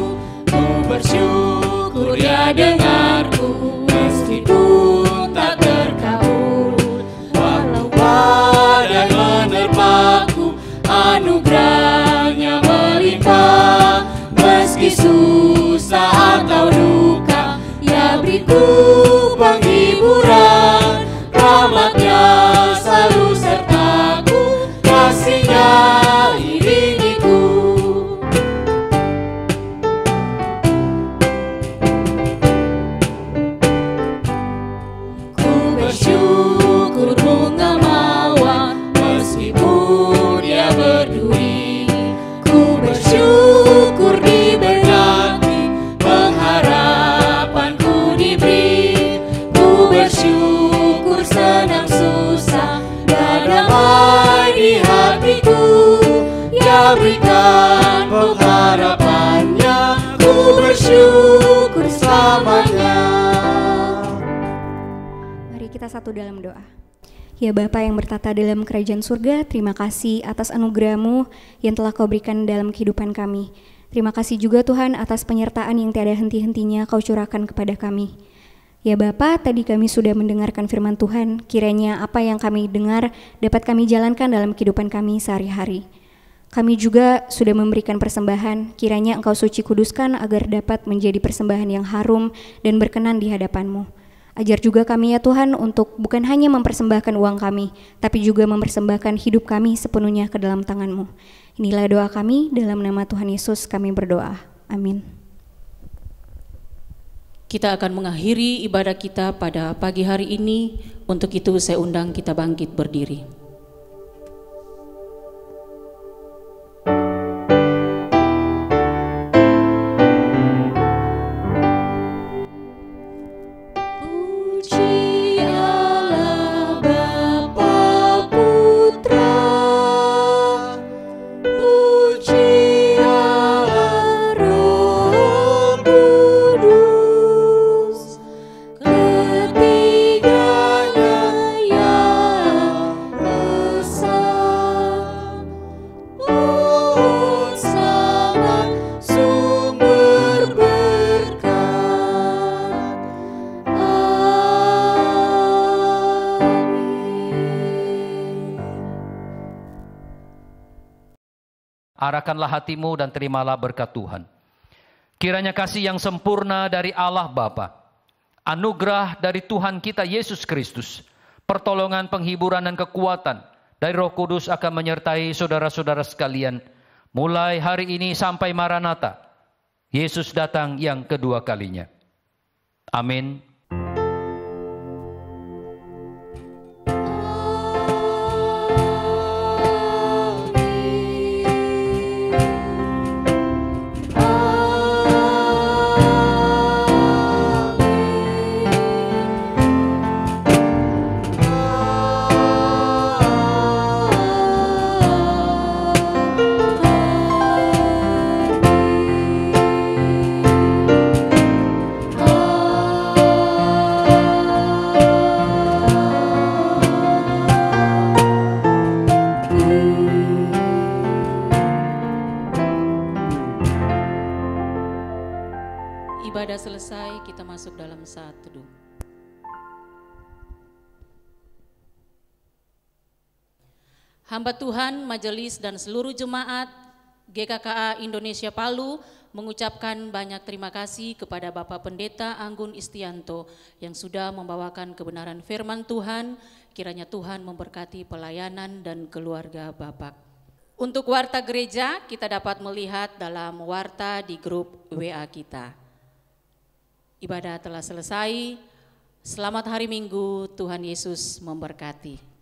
Ku bersyukur ya dengarku, meskipun tak terkabul, walau badai menerpaku, anugerahnya melimpah. Meski susah atau duka, ya beriku penghiburan, rahmatnya selalu sertaku, kasihnya iringiku. Ku bersyukur bunga mawar, meskipun dia berduri. Ku bersyukur diberkati, pengharapanku diberi. Ku bersyukur senang susah, dan damai di hatiku. Ya berikan pengharapannya, ku bersyukur selamanya. satu dalam doa. Ya Bapa yang bertata dalam kerajaan surga, terima kasih atas anugerah-Mu yang telah Kau berikan dalam kehidupan kami. Terima kasih juga Tuhan atas penyertaan yang tiada henti-hentinya Kau curahkan kepada kami. Ya Bapa, tadi kami sudah mendengarkan firman Tuhan, kiranya apa yang kami dengar dapat kami jalankan dalam kehidupan kami sehari-hari. Kami juga sudah memberikan persembahan, kiranya Engkau suci kuduskan agar dapat menjadi persembahan yang harum dan berkenan di hadapan-Mu. Ajar juga kami ya Tuhan untuk bukan hanya mempersembahkan uang kami, tapi juga mempersembahkan hidup kami sepenuhnya ke dalam tangan-Mu. Inilah doa kami, dalam nama Tuhan Yesus kami berdoa. Amin. Kita akan mengakhiri ibadah kita pada pagi hari ini. Untuk itu saya undang kita bangkit berdiri. Arahkanlah hatimu dan terimalah berkat Tuhan. Kiranya kasih yang sempurna dari Allah Bapa, anugerah dari Tuhan kita Yesus Kristus, pertolongan, penghiburan dan kekuatan dari Roh Kudus akan menyertai saudara-saudara sekalian, mulai hari ini sampai Maranatha, Yesus datang yang kedua kalinya. Amin. Ibadah selesai, kita masuk dalam saat teduh. Hamba Tuhan, majelis dan seluruh jemaat GKKA Indonesia Palu mengucapkan banyak terima kasih kepada Bapak Pendeta Anggun Istianto yang sudah membawakan kebenaran firman Tuhan. Kiranya Tuhan memberkati pelayanan dan keluarga Bapak. Untuk warta gereja, kita dapat melihat dalam warta di grup WA kita. Ibadah telah selesai. Selamat hari Minggu, Tuhan Yesus memberkati.